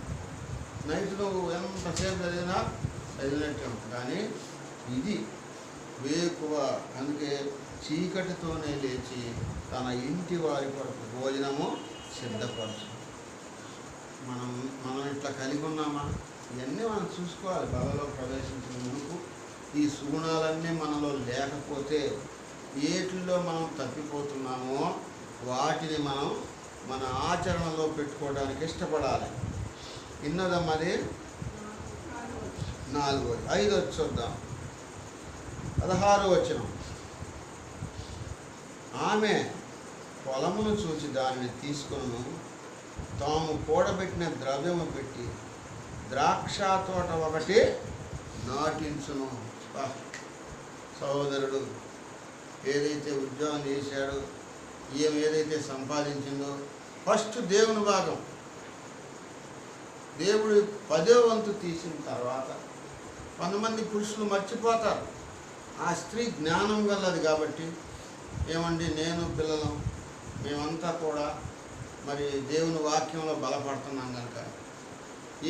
A: నైట్ నువ్వు ఎంతసేపు చదివినా చదివినట్టే ఉంటుంది. కానీ ఇది వేకువ. అందుకే చీకటితోనే లేచి తన ఇంటి వారి కొరకు భోజనము సిద్ధపరచు. మనం ఇట్లా కలిగి ఉన్నామా? ఇవన్నీ మనం చూసుకోవాలి. బలలో ప్రవేశించిన మునుపు ఈ సుగుణాలన్నీ మనలో లేకపోతే ఏటిల్లో మనం తప్పిపోతున్నామో వాటిని మనం మన ఆచరణలో పెట్టుకోవడానికి ఇష్టపడాలి. ఇన్నదమ్మది 4. 5 చూద్దాం. 16 వచనం. ఆమె పొలమును చూచి దానిని తీసుకును, తాము కూడబెట్టిన ద్రవ్యము పెట్టి ద్రాక్ష తోట ఒకటి నాటించును. సహోదరుడు ఏదైతే ఉద్యోగం చేశాడో, ఏదైతే సంపాదించిందో ఫస్ట్ దేవుని భాగం, దేవుడు 10వ వంతు తీసిన తర్వాత కొంతమంది పురుషులు మర్చిపోతారు. ఆ స్త్రీ జ్ఞానం గలది కాబట్టి, ఏమండి నేను పిల్లలు మేమంతా కూడా మరి దేవుని వాక్యంలో బలపడుతున్నాం కనుక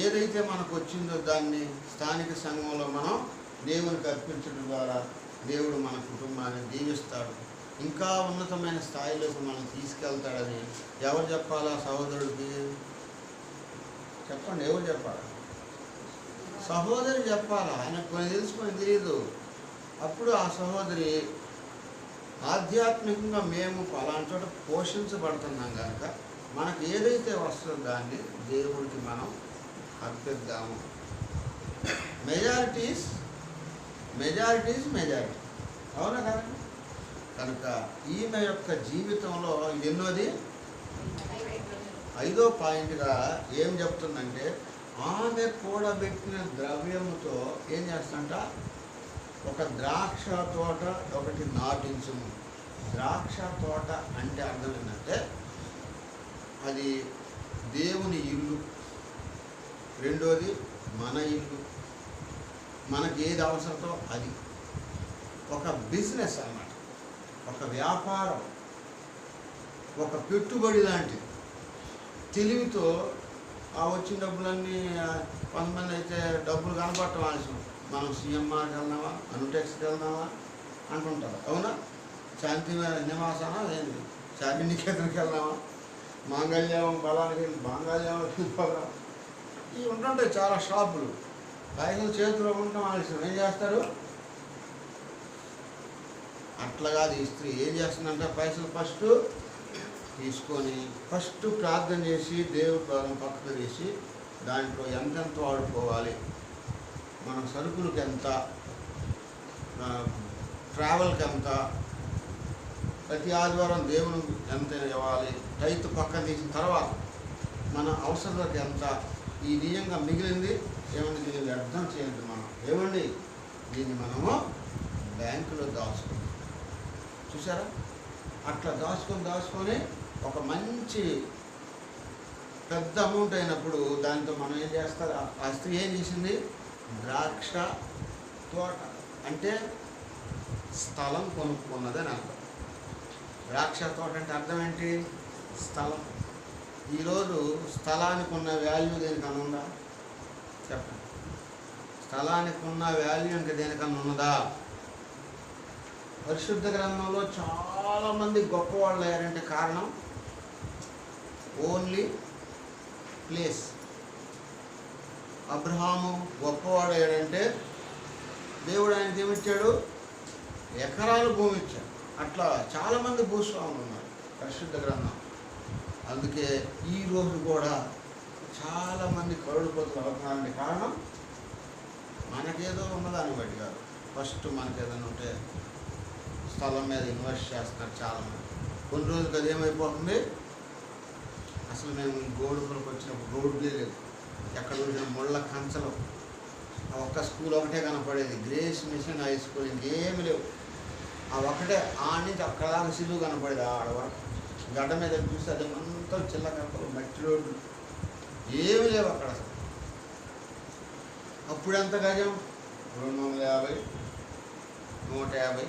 A: ఏదైతే మనకు వచ్చిందో దాన్ని స్థానిక సంఘంలో మనం దేవునికి అర్పించడం ద్వారా దేవుడు మన కుటుంబాన్ని దీవిస్తాడు, ఇంకా ఉన్నతమైన స్థాయిలోకి మనం తీసుకెళ్తాడని ఎవరు చెప్పాలా? సహోదరుడికి చెప్పండి. ఎవరు చెప్పాలి? సహోదరి చెప్పాలా? ఆయనకు కొన్ని తెలుసుకొని తెలియదు. అప్పుడు ఆ సహోదరి ఆధ్యాత్మికంగా మేము పలానా చోట పోషించబడుతున్నాం కనుక మనకు ఏదైతే వస్తుందో దాన్ని దేవుడికి మనం అర్పిద్దాము. మెజారిటీ. అవునా కదండి? కనుక ఈమె యొక్క జీవితంలో ఇది ఎన్నోది 5వ పాయింట్గా ఏం చెప్తుందంటే, ఆమె కూడబెట్టిన ద్రవ్యముతో ఏం చేస్తుంట, ఒక ద్రాక్ష తోట ఒకటి నాటించుము. ద్రాక్ష తోట అంటే అర్థం ఏంటంటే అది దేవుని ఇల్లు, రెండోది మన ఇల్లు, మనకి ఏది అవసరమో అది. ఒక బిజినెస్ అన్నమాట, ఒక వ్యాపారం, ఒక పెట్టుబడి లాంటిది. తెలివితో ఆ వచ్చిన డబ్బులన్నీ కొంతమంది అయితే డబ్బులు కనపడటం ఆలస్యం, మనం సీఎంఆర్కి వెళ్దామా, అనుటెక్స్కి వెళ్దామా అంటుంటారు. అవునా? శాంతి నివాసన ఏంటి, శాంతి నికేతనకి వెళ్దామా, మాంగళ్యం బలానికి మాంగళ్యం పోదాం, ఇవి ఉంటుంటాయి చాలా షాపులు. పైసలు చేతిలో ఉండటం ఆలస్యం, ఏం చేస్తారు? అట్లాగా ఈ స్త్రీ ఏం చేస్తుందంటే పైసలు ఫస్ట్ తీసుకొని ఫస్ట్ ప్రార్థన చేసి దేవుడి ప్రార్థన పక్కన వేసి దాంట్లో ఎంతెంత వాడుకోవాలి, మన సరుకులకి ఎంత, ట్రావెల్కి ఎంత, ప్రతి ఆదివారం దేవుని ఎంత ఇవ్వాలి, రైతు పక్కన తీసిన తర్వాత మన అవసరాలకు ఎంత, ఈ నిజంగా మిగిలింది ఏమండి దీన్ని వ్యర్థం చేయండి. మనం ఏమండి దీన్ని మనము బ్యాంకులో దాచుకుంటాం. చూసారా? అట్లా దాచుకొని ఒక మంచి పెద్ద అమౌంట్ అయినప్పుడు దాంతో మనం ఏం చేస్తారు, ఆ స్త్రీ ఏం చేసింది, ద్రాక్ష తోట అంటే స్థలం కొనుక్కున్నదని అర్థం. ద్రాక్ష తోట అంటే అర్థం ఏంటి? స్థలం. ఈరోజు స్థలానికి ఉన్న వాల్యూ దేనికన్నా ఉందా? చెప్పండి. స్థలానికి ఉన్న వాల్యూ ఇంకా దేనికన్నా ఉన్నదా? పరిశుద్ధ గ్రంథంలో చాలామంది గొప్పవాళ్ళు అయ్యారంటే కారణం ఓన్లీ ప్లేస్. అబ్రహాము గొప్పవాడు అయ్యాడంటే దేవుడు ఆయనకి ఏమిచ్చాడు? ఎకరాలు భూమి ఇచ్చాడు. అట్లా చాలామంది భూస్వాములు ఉన్నారు పరిశుద్ధ గ్రంథం. అందుకే ఈరోజు కూడా చాలామంది కరుడుపోతులు అవుతున్నారంటే కారణం మనకేదో ఉన్నదాన్ని బట్టి కాదు. ఫస్ట్ మనకి ఏదైనా ఉంటే స్థలం మీద ఇన్వెస్ట్ చేస్తున్నారు చాలామంది. కొన్ని రోజులకి అది ఏమైపోతుంది, అసలు మేము ఈ గోడుకులకు వచ్చినప్పుడు రోడ్లే లేదు, ఎక్కడ చూసిన ముళ్ళ కంచలు, ఒక్క స్కూల్ ఒకటే కనపడేది, గ్రేస్ మిషన్ హై స్కూల్, ఇంకేమి లేవు. ఆ ఒకటే ఆడ నుంచి అక్కడదాకా సిలువు కనపడేది. ఆడవరకు గడ్డ మీద చూస్తే అది అంతా చిల్ల కంపలు, మట్టి రోడ్లు, ఏమి లేవు అక్కడ అసలు. అప్పుడు ఎంత గజం? 250, 150,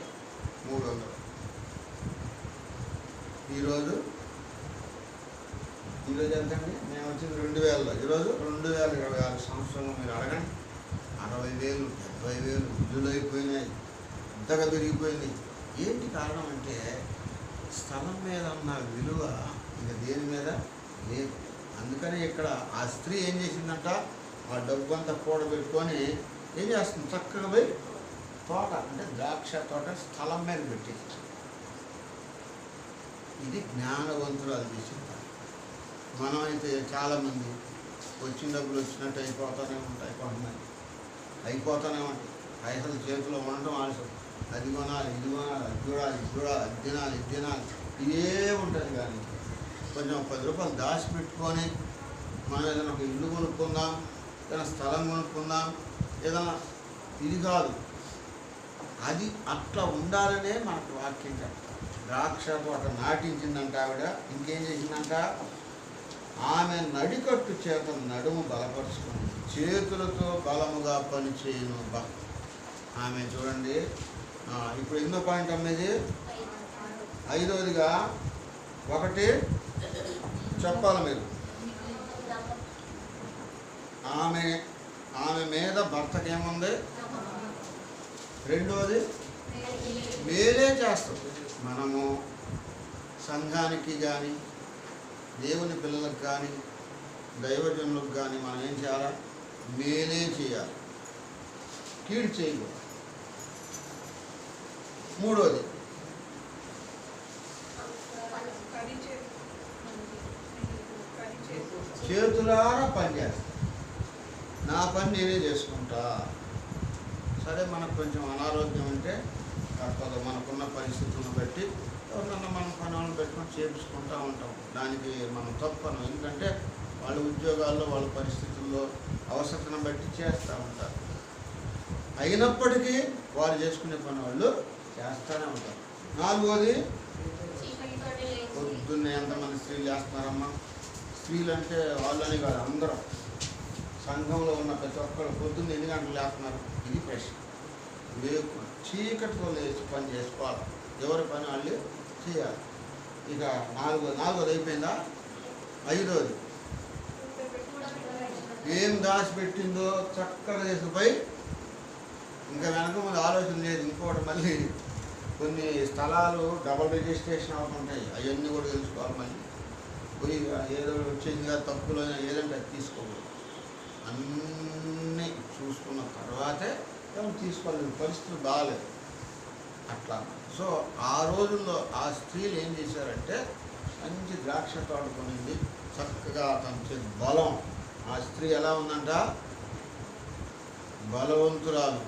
A: 300. ఈరోజు ఎంతండి? మేము వచ్చింది 2000లో. ఈరోజు 2026 సంవత్సరంలో మీరు అడగండి, 60,000, 70,000 ఇల్లులు అయిపోయినాయి, అంతగా పెరిగిపోయింది. ఏంటి కారణం అంటే స్థలం మీద ఉన్న విలువ ఇంకా దేని మీద లేదు. అందుకని ఇక్కడ ఆ స్త్రీ ఏం చేసిందంట, ఆ డబ్బు అంతా కూడబెట్టుకొని ఏం చేస్తుంది, చక్కగా పోయి తోట అంటే ద్రాక్ష తోట స్థలం మీద పెట్టేసి. ఇది జ్ఞానవంతురాలు చేసిన పని. మనమైతే చాలామంది వచ్చిన డబ్బులు వచ్చినట్టు అయిపోతూనే ఉంటాయి, కొంతమంది అయిపోతూనే ఉంటాయి. పైసలు చేతిలో ఉండటం ఆలస్యం, అది కొనాలి, ఇది కొనాలి, అది చూడాలి, ఇది చూడాలి, అది తినాలి, ఇది తినాలి, ఇదే ఉంటుంది. కానీ కొంచెం 10 రూపాయలు దాచిపెట్టుకొని మనం ఏదైనా ఒక ఇల్లు కొనుక్కుందాం, ఏదైనా స్థలం కొనుక్కుందాం, ఏదైనా ఇది కాదు, అది అట్లా ఉండాలనే మనకు వాక్యం చెప్తాం. ద్రాక్ష తోట నాటించిందంట ఆవిడ. ఇంకేం చేసిందంట, ఆమె నడికట్టు చేత నడుము బలపరుచుకుంది, చేతులతో బలముగా పనిచేయను. ఆమె చూడండి, ఇప్పుడు ఎన్నో పాయింట్ అమ్మేది, 5వదిగా ఒకటి చెప్పాలి మీరు. ఆమె మీద భర్తకి ఏముంది? 2వది మేలే చేస్తుంది. మనము సంఘానికి కానీ దేవుని పిల్లలకు కానీ దైవజనులకు కానీ మనం ఏం చేయాలి? మేలే చేయాలి, కీడు చేయకూడదు. 3వది చేతులారా పని చేస్తా, నా పని నేనే చేసుకుంటా. సరే మనకు కొంచెం అనారోగ్యం అంటే తప్పదు. మనకున్న పరిస్థితులను బట్టి ఎవరినన్నా మనం పని వాళ్ళని పెట్టుకొని చేపించుకుంటూ ఉంటాం. దానికి మనం తప్పను. ఎందుకంటే వాళ్ళ ఉద్యోగాల్లో వాళ్ళ పరిస్థితుల్లో అవసరతను బట్టి చేస్తూ ఉంటారు. అయినప్పటికీ వారు చేసుకునే పని వాళ్ళు చేస్తూనే ఉంటారు. నాలుగోది, పొద్దున్నే ఎంతమంది స్త్రీలు చేస్తున్నారమ్మా? స్త్రీలు అంటే వాళ్ళని కాదు, అందరం సంఘంలో ఉన్న ప్రతి ఒక్కరు పొద్దున్న ఎన్ని గంటలు లేస్తున్నారు? ఇది ప్రశ్న. చీకటితో లేచి పని చేసుకోవాలి. ఎవరి పని వాళ్ళు చేయాలి. ఇక నాలుగోది అయిపోయిందా? ఐదోది, ఏం దాచిపెట్టిందో చక్కగా తీసుకుపోయి, ఇంకా వెనక ముందు ఆలోచన లేదు. ఇంకోటి మళ్ళీ కొన్ని స్థలాలు డబల్ రిజిస్ట్రేషన్ అవుతుంటాయి. అవన్నీ కూడా తెలుసుకోవాలి. మళ్ళీ పోయి ఏదో వచ్చేది కదా, తప్పులు ఏదంటే అది తీసుకోకూడదు. అన్నీ చూసుకున్న తర్వాతే ఏమైనా తీసుకోలేదు. పరిస్థితులు బాగాలేదు అట్లా. సో ఆ రోజుల్లో ఆ స్త్రీలు ఏం చేశారంటే మంచి ద్రాక్ష తోట కొనింది, చక్కగా తన బలం. ఆ స్త్రీ ఎలా ఉందంట? బలవంతురాలు.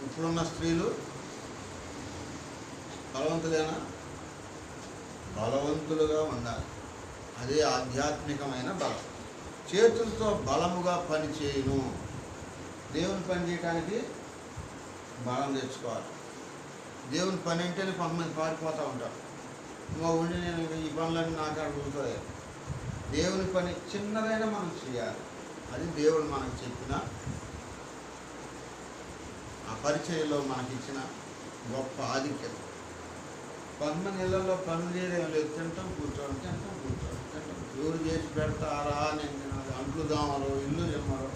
A: ఇప్పుడున్న స్త్రీలు బలవంతులేనా? బలవంతులుగా ఉండాలి. అదే ఆధ్యాత్మికమైన బలం. చేతులతో బలముగా పని చేయను. దేవుని పని చేయడానికి బలం తెచ్చుకోవాలి. దేవుని పని అంటేనే కొంతమంది పారిపోతూ ఉంటారు. ఇంకా ఉండి నేను ఈ పనులన్నీ నాకు అడుగుతాయి. దేవుని పని చిన్నదైనా మనం చేయాలి. అది దేవుడు మనకు చెప్పిన, ఆ పరిచర్యలో మనకి ఇచ్చిన గొప్ప ఆధిక్యత. కొంతమంది ఇళ్లలో పనులు చేయడం లేదు, తింటాం కూర్చోవడం, తింటాం కూర్చోవడం, తింటాం. ఎవరు చేసి పెడతారా? నేను అంట్లు దామరు, ఇల్లు చెమ్మరు,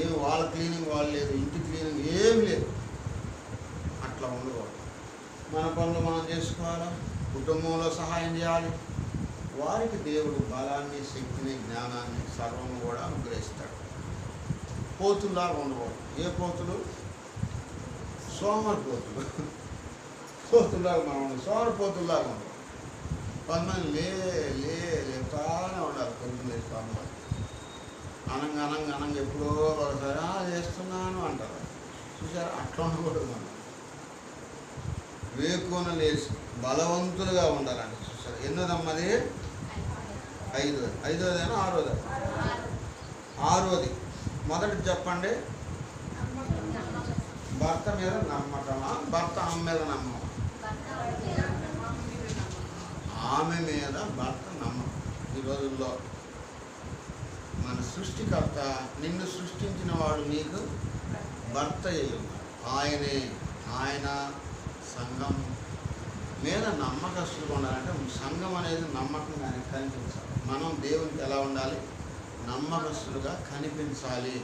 A: ఏం వాళ్ళ క్లీనింగ్ వాళ్ళు లేదు, ఇంటి క్లీనింగ్ ఏమి లేదు. అట్లా ఉండకూడదు. మన పనులు మనం చేసుకోవాలి, కుటుంబంలో సహాయం చేయాలి. వారికి దేవుడు బలాన్ని, శక్తిని, జ్ఞానాన్ని సర్వము కూడా అనుగ్రహిస్తాడు. పోతుల్లాగా ఉండకూడదు. ఏ పోతులు? సోమరిపోతులు. పోతుల్లాగా మనం ఉండదు, సోమరిపోతుల్లాగా ఉండదు. కొంతమంది లేతానే ఉండాలి. పొద్దున్న లేస్తాను అనంగా ఎప్పుడో ఒకసారి చేస్తున్నాను అంటారు. చూసారా? అట్లా ఉండకూడదు. మనం వేకున లేచి బలవంతులుగా ఉండాలండి. చూసారా? ఎన్నోదమ్మది? ఐదోదేనా ఆరోదా? ఆరోది. మొదటి చెప్పండి. భర్త మీద నమ్మకమా? భర్త ఆమె మీద నమ్మకం? ఆమె మీద భర్త నమ్మకం. ఈ రోజుల్లో మన సృష్టికర్త, నిన్ను సృష్టించిన వాడు నీకు భర్త అయ్యి ఉన్నాడు. ఆయన సంఘం మీద నమ్మకస్తులుగా ఉండాలంటే సంఘం అనేది నమ్మకంగానే కనిపించాలి. మనం దేవునికి ఎలా ఉండాలి? నమ్మకస్తులుగా కనిపించాలి.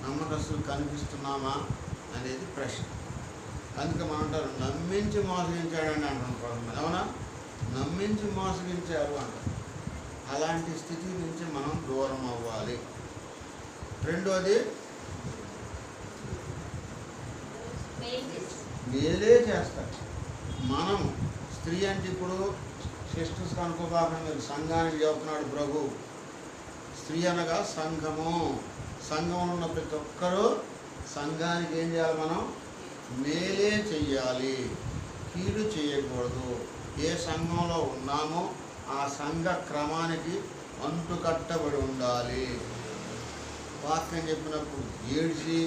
A: నమ్మకస్తులు కనిపిస్తున్నామా అనేది ప్రశ్న. అందుకే మనం అంటారు, నమ్మించి మోసగించాడని అంటారు కొంతమంది. అవునా? నమ్మించి మోసగించారు అంటారు. అలాంటి స్థితి నుంచి మనం దూరం అవ్వాలి. రెండోది, మేలే చేస్తారు. మనం స్త్రీ అంటే ఇప్పుడు సిస్టర్స్ అనుకోబాగా మీరు సంఘానికి చెబుతున్నాడు ప్రభు. స్త్రీ అనగా సంఘము. సంఘంలో ఉన్న ప్రతి ఒక్కరూ సంఘానికి ఏం చేయాలి? మనం మేలే చెయ్యాలి, కీడు చేయకూడదు. ఏ సంఘంలో ఉన్నామో ఆ సంఘ క్రమానికి అంటుకట్టబడి ఉండాలి. వాక్యం చెప్పినప్పుడు ఏడ్చి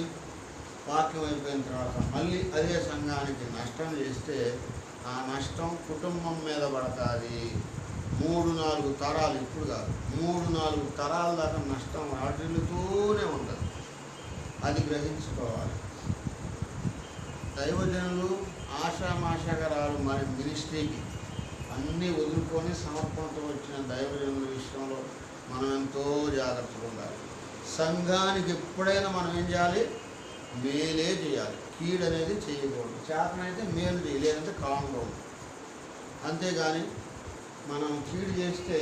A: వాక్యం అయిపోయిన తర్వాత మళ్ళీ అదే సంఘానికి నష్టం చేస్తే ఆ నష్టం కుటుంబం మీద పడుతుంది. 3-4 తరాలు, ఇప్పుడు కాదు, 3-4 తరాల దాకా నష్టం వాటిల్లుతూనే ఉంటుంది. అది గ్రహించుకోవాలి. దైవజనులు ఆషామాషాగా రారు. మరి మినిస్ట్రీకి అన్నీ వదులుకొని సమర్పణతో వచ్చిన దైవజనుల విషయంలో మనం ఎంతో జాగ్రత్తగా ఉండాలి. సంఘానికి ఎప్పుడైనా మనం ఏం చేయాలి? మేలే చేయాలి, కీడు అనేది చేయకూడదు. చేతనైతే మేలు చేయాలి, లేదంటే కాముగా ఉంది. అంతేగాని మనం కీడు చేస్తే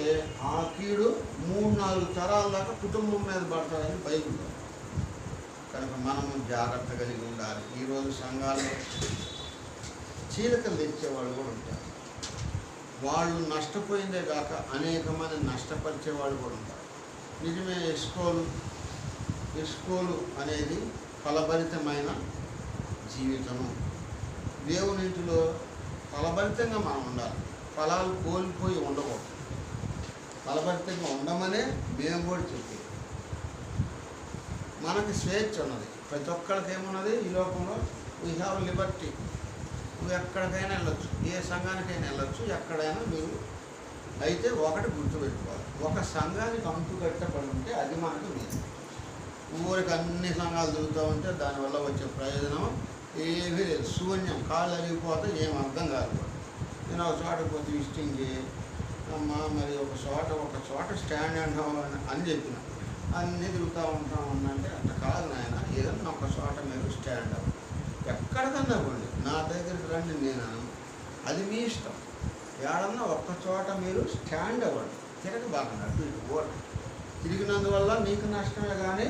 A: ఆ కీడు 3-4 తరాల దాకా కుటుంబం మీద పడతారని బైబిల్లో. కనుక మనము జాగ్రత్త కలిగి ఉండాలి. ఈరోజు సంఘాల్లో చీలకలు తెచ్చేవాళ్ళు కూడా ఉంటారు. వాళ్ళు నష్టపోయిందే కాక అనేక మంది నష్టపరిచేవాళ్ళు కూడా ఉంటారు. నిజమే, ఎస్కోలు అనేది ఫలభరితమైన జీవితము. దేవుని ఇంటిలో ఫలభరితంగా మనం ఉండాలి. ఫలాలు కోల్పోయి ఉండకూడదు. ఫలభరితంగా ఉండమనే మేము కూడా చెప్పి మనకి స్వేచ్ఛ ఉన్నది. ప్రతి ఒక్కరికి ఏమున్నది ఈ లోకంలో? We have Liberty. నువ్వు ఎక్కడికైనా వెళ్ళొచ్చు, ఏ సంఘానికైనా వెళ్ళొచ్చు, ఎక్కడైనా మీరు. అయితే ఒకటి గుర్తుపెట్టుకోవాలి, ఒక సంఘానికి అంటు కట్టబడి ఉంటే అది మనకు లేదు. ఊరికి అన్ని సంఘాలు తిరుగుతూ ఉంటే దానివల్ల వచ్చే ప్రయోజనం ఏమీ లేదు. శూన్యం, కాళ్ళు అరిగిపోతే ఏం అర్థం కాదు. నేను ఒక చోటకి పోతే విజిటింగ్ అమ్మా మరి ఒక చోట స్టాండ్ అని చెప్పిన. అన్నీ తిరుగుతూ ఉంటామంటే అట్లా కాదు నాయన, ఏదన్నా ఒక చోట మీరు స్టాండ్ అవ్వండి. ఎక్కడికన్నా పోండి, నా దగ్గరికి రండి, నేను అది మీ ఇష్టం. ఏడన్నా ఒక్క చోట మీరు స్టాండ్ అవ్వండి. తిరగబాకండి అటు ఇటు పోండి. తిరిగినందువల్ల నీకు నష్టమే కానీ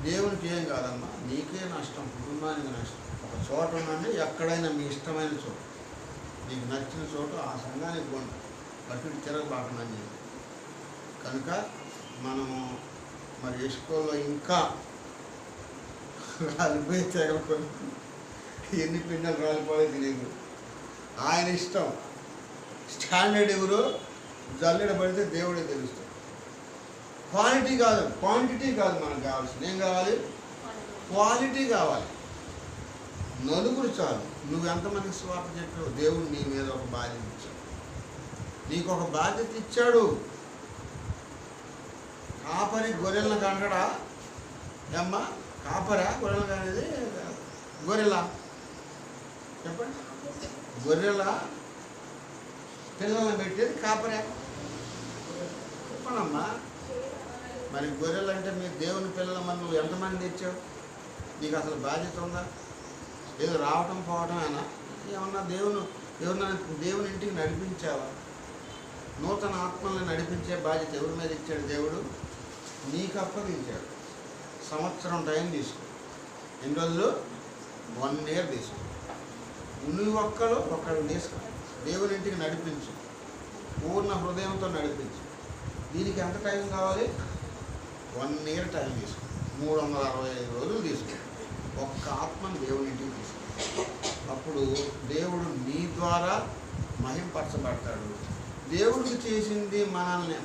A: దేవునికి ఏం కాదమ్మా, నీకే నష్టం, కుటుంబానికి నష్టం. ఒక చోట ఉండండి, ఎక్కడైనా మీ ఇష్టమైన చోటు, నీకు నచ్చిన చోటు ఆ సంఘానికి పోండి, అటు ఇటు తిరగబాకండి అని చెప్పి. కనుక మనము మరి ఇస్కోలో ఇంకా రాలిపోయి తెగలుకొని ఎన్ని పిండాలు రాలిపోయే తెలియదు. ఆయన ఇష్టం. స్టాండర్డ్ ఎవరు? జల్లెడ పడితే దేవుడే తెలుస్తాడు. క్వాలిటీ కాదు, క్వాంటిటీ కాదు మనకు కావాల్సింది. ఏం కావాలి? క్వాలిటీ కావాలి. నలుగురు చాలు. నువ్వు ఎంతమందికి స్వార్థ చెప్పావు? దేవుడు నీ మీద ఒక బాధ్యత ఇచ్చాడు, నీకు ఒక బాధ్యత ఇచ్చాడు. కాపరి గొర్రెలను కనకడా? ఏమ్మా కాపరా గొర్రెలు కానేది? గొర్రెలా చెప్పండి? గొర్రెల పిల్లలను పెట్టేది కాపరే. చెప్పనమ్మా. మరి గొర్రెలు అంటే మీరు దేవుని పిల్లల మన నువ్వు ఎంతమంది తెచ్చావు? నీకు అసలు బాధ్యత ఉందా? ఏదో రావటం పోవటమేనా? ఏమన్నా దేవుని ఇంటికి నడిపించావా? నూతన ఆత్మల్ని నడిపించే బాధ్యత ఎవరి మీద ఇచ్చాడు? దేవుడు నీకు అప్పగించాడు. సంవత్సరం టైం తీసుకో. ఎన్ని రోజులు? 1 year తీసుకో. నువ్వు ఒకళ్ళు తీసుకో. దేవుని ఇంటికి నడిపించు, పూర్ణ హృదయంతో నడిపించు. దీనికి ఎంత టైం కావాలి? 1 year టైం తీసుకో. 365 రోజులు తీసుకో. ఒక్క ఆత్మను దేవుని ఇంటికి తీసుకో. అప్పుడు దేవుడు నీ ద్వారా మహింపరచబడతాడు. దేవుడికి చేసింది మనల్ని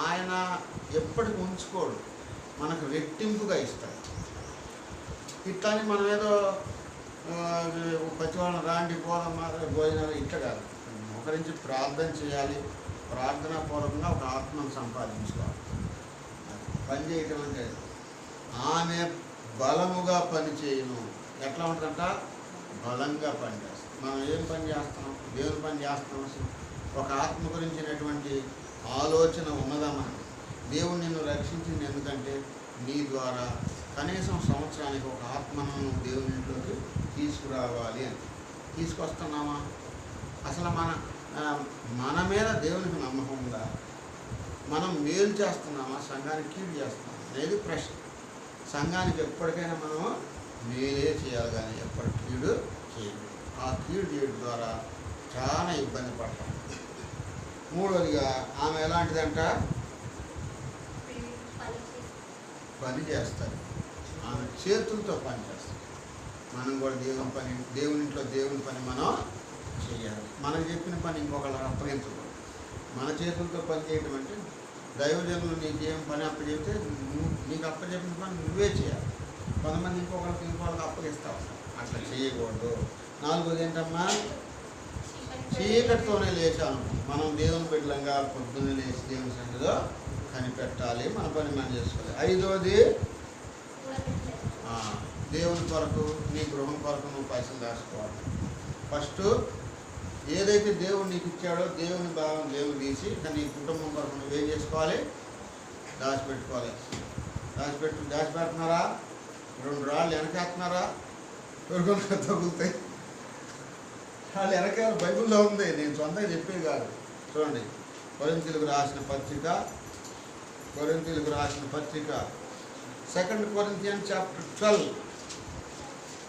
A: ఆయన ఎప్పటికి ఉంచుకోడు, మనకు రెట్టింపుగా ఇస్తాడు. ఇట్లాని మనం ఏదో పచ్చివాళ్ళని రాండి పోదమ్మా భోజనాలు ఇట్లా కాదు. ఒకరించి ప్రార్థన చేయాలి, ప్రార్థనా పూర్వకంగా ఒక ఆత్మను సంపాదించుకోవాలి. పని చేయటం అంటే ఆమె బలముగా పని చేయను. ఎట్లా ఉంటుందంట? బలంగా పని చేస్తాం. మనం ఏం పని చేస్తున్నాం? దేవుని పని చేస్తున్నాం. అసలు ఒక ఆత్మ గురించినటువంటి ఆలోచన ఉన్నదా మనకి? దేవుడు నిన్ను రక్షించింది ఎందుకంటే నీ ద్వారా కనీసం సంవత్సరానికి ఒక ఆత్మను దేవుని ఇంట్లోకి తీసుకురావాలి అని. తీసుకొస్తున్నామా? అసలు మన మీద దేవునికి నమ్మకం ఉందా? మనం మేలు చేస్తున్నామా? సంఘానికి కీడు చేస్తున్నామా అనేది ప్రశ్న. సంఘానికి ఎప్పటికైనా మనము మేలే చేయాలి కానీ ఎప్పటి కీడు చేయదు. ఆ కీడు చేయడం ద్వారా చాలా ఇబ్బంది పడతాం. మూడవదిగా ఆమె ఎలాంటిదంట? పని చేస్తారు. ఆమె చేతులతో పని చేస్తారు. మనం కూడా దేవుని ఇంట్లో దేవుని పని మనం చేయాలి. మనకు చెప్పిన పని ఇంకొకళ్ళకి అప్పగించకూడదు. మన చేతులతో పని చేయడం అంటే దైవజనులు నీకేం పని అప్పచెప్తే నీకు అప్పచెప్పిన పని నువ్వే చేయాలి. కొంతమంది ఇంకొకళ్ళకి అప్పగిస్తావు. అట్లా చేయకూడదు. 4వది ఏంటమ్మా? చీకటితోనే లేచాను. మనం దేవుని బిడ్డలంగా పొద్దున్నే లేచి దేవుని సన్నిధిలో కనిపెట్టాలి, మన పని మనం చేసుకోవాలి. 5వది దేవుని కొరకు, నీ గృహం కొరకు నువ్వు పైసలు దాచుకోవాలి. ఫస్ట్ ఏదైతే దేవుడు నీకు ఇచ్చాడో దేవుని భావం దేవుడు తీసి నీ కుటుంబం కొరకు నువ్వేం చేసుకోవాలి? దాచిపెట్టుకోవాలి. దాచిపెడుతున్నారా? 2 రాళ్ళు వెనకేస్తున్నారా? ఎవరికొన్నా తగులుతాయి. వాళ్ళు వెనకాల బైబిల్లో ఉంది, నేను సొంతంగా చెప్పేది కాదు. చూడండి, కొరింథీయులకు రాసిన పత్రిక 2 Corinthians chapter 12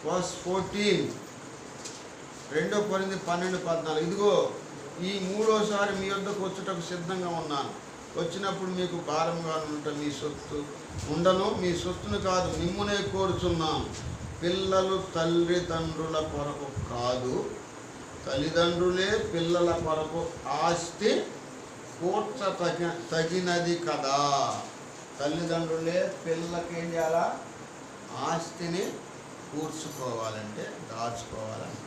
A: verse 14. 2 Corinthians 12:14. ఇదిగో ఈ 3వసారి మీ వద్దకు వచ్చుటకు సిద్ధంగా ఉన్నాను. వచ్చినప్పుడు మీకు భారంగా ఉండటం మీ సొత్తు ఉండను, మీ సొత్తును కాదు మిమ్మునే కోరుచున్నాను. పిల్లలు తల్లిదండ్రుల కొరకు కాదు, తల్లిదండ్రులే పిల్లల కొరకు ఆస్తి తగినది కదా. తల్లిదండ్రులే పిల్లలకి ఏం చేయాలా? ఆస్తిని కూర్చుకోవాలంటే దాచుకోవాలంటే.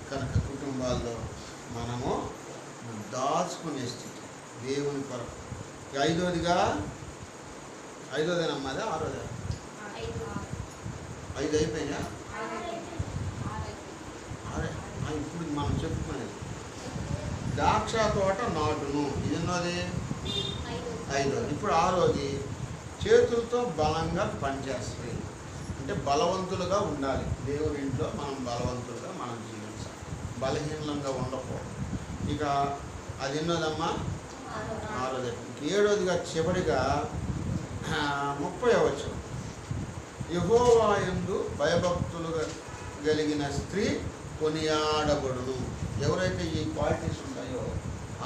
A: కనుక కుటుంబాల్లో మనము దాచుకునే స్థితి దేవుని కొరకు. ఐదోదేనమ్మా, అదే ఆరోదే? 5 అయిపోయినా? ఇప్పుడు మనం చెప్పుకునేది ద్రాక్ష తోట నాటును, ఇది ఉన్నది 5. ఇప్పుడు 6. చేతులతో బలంగా పనిచేస్తాయి. అంటే బలవంతులుగా ఉండాలి. దేవుని ఇంట్లో మనం బలవంతులుగా మనం జీవించాలి, బలహీనంగా ఉండకూడదు. ఇక అది ఎన్నోదమ్మా? 6. 7గా చివరిగా 30వ వచనం, యెహోవా యందు భయభక్తులుగా కలిగిన స్త్రీ కొనియాడబడును. ఎవరైతే ఈ క్వాలిటీస్ ఉంటాయో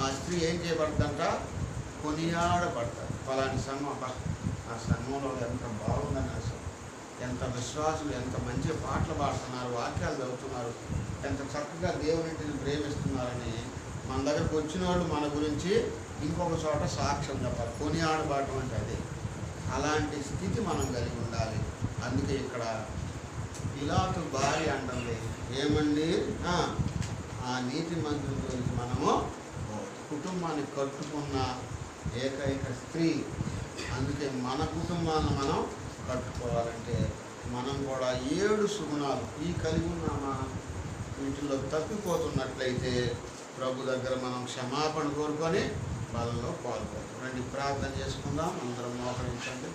A: ఆ స్త్రీ ఏం చేయబడుతుందంట? కొనియాడబడతారు. ఫలాని సంఘం, ఆ సంఘంలో ఎంత బాగుందని, అసలు ఎంత విశ్వాసులు, ఎంత మంచి పాటలు పాడుతున్నారు, వాక్యాలు చదువుతున్నారు, ఎంత చక్కగా దేవునింటిని ప్రేమిస్తున్నారని మన దగ్గరకు వచ్చిన వాళ్ళు మన గురించి ఇంకొక చోట సాక్ష్యం చెప్పాలి. కొనియాడబడటం అంటే అదే. అలాంటి స్థితి మనం కలిగి ఉండాలి. అందుకే ఇక్కడ పిలాతు భార్య అంటుంది, ఏమండి, ఆ నీతి మంత్రుల గురించి మనము కుటుంబాన్ని కట్టుకున్న ఏకైక స్త్రీ. అందుకే మన కుటుంబాన్ని మనం కట్టుకోవాలంటే మనం కూడా 7 సుగుణాలు ఈ కలిగి ఉన్నామా? వీటిల్లో తప్పిపోతున్నట్లయితే ప్రభు దగ్గర మనం క్షమాపణ కోరుకొని వాళ్ళలో పాల్గొంటాం. రండి ప్రార్థన చేసుకుందాం. అందరం మోకరించండి.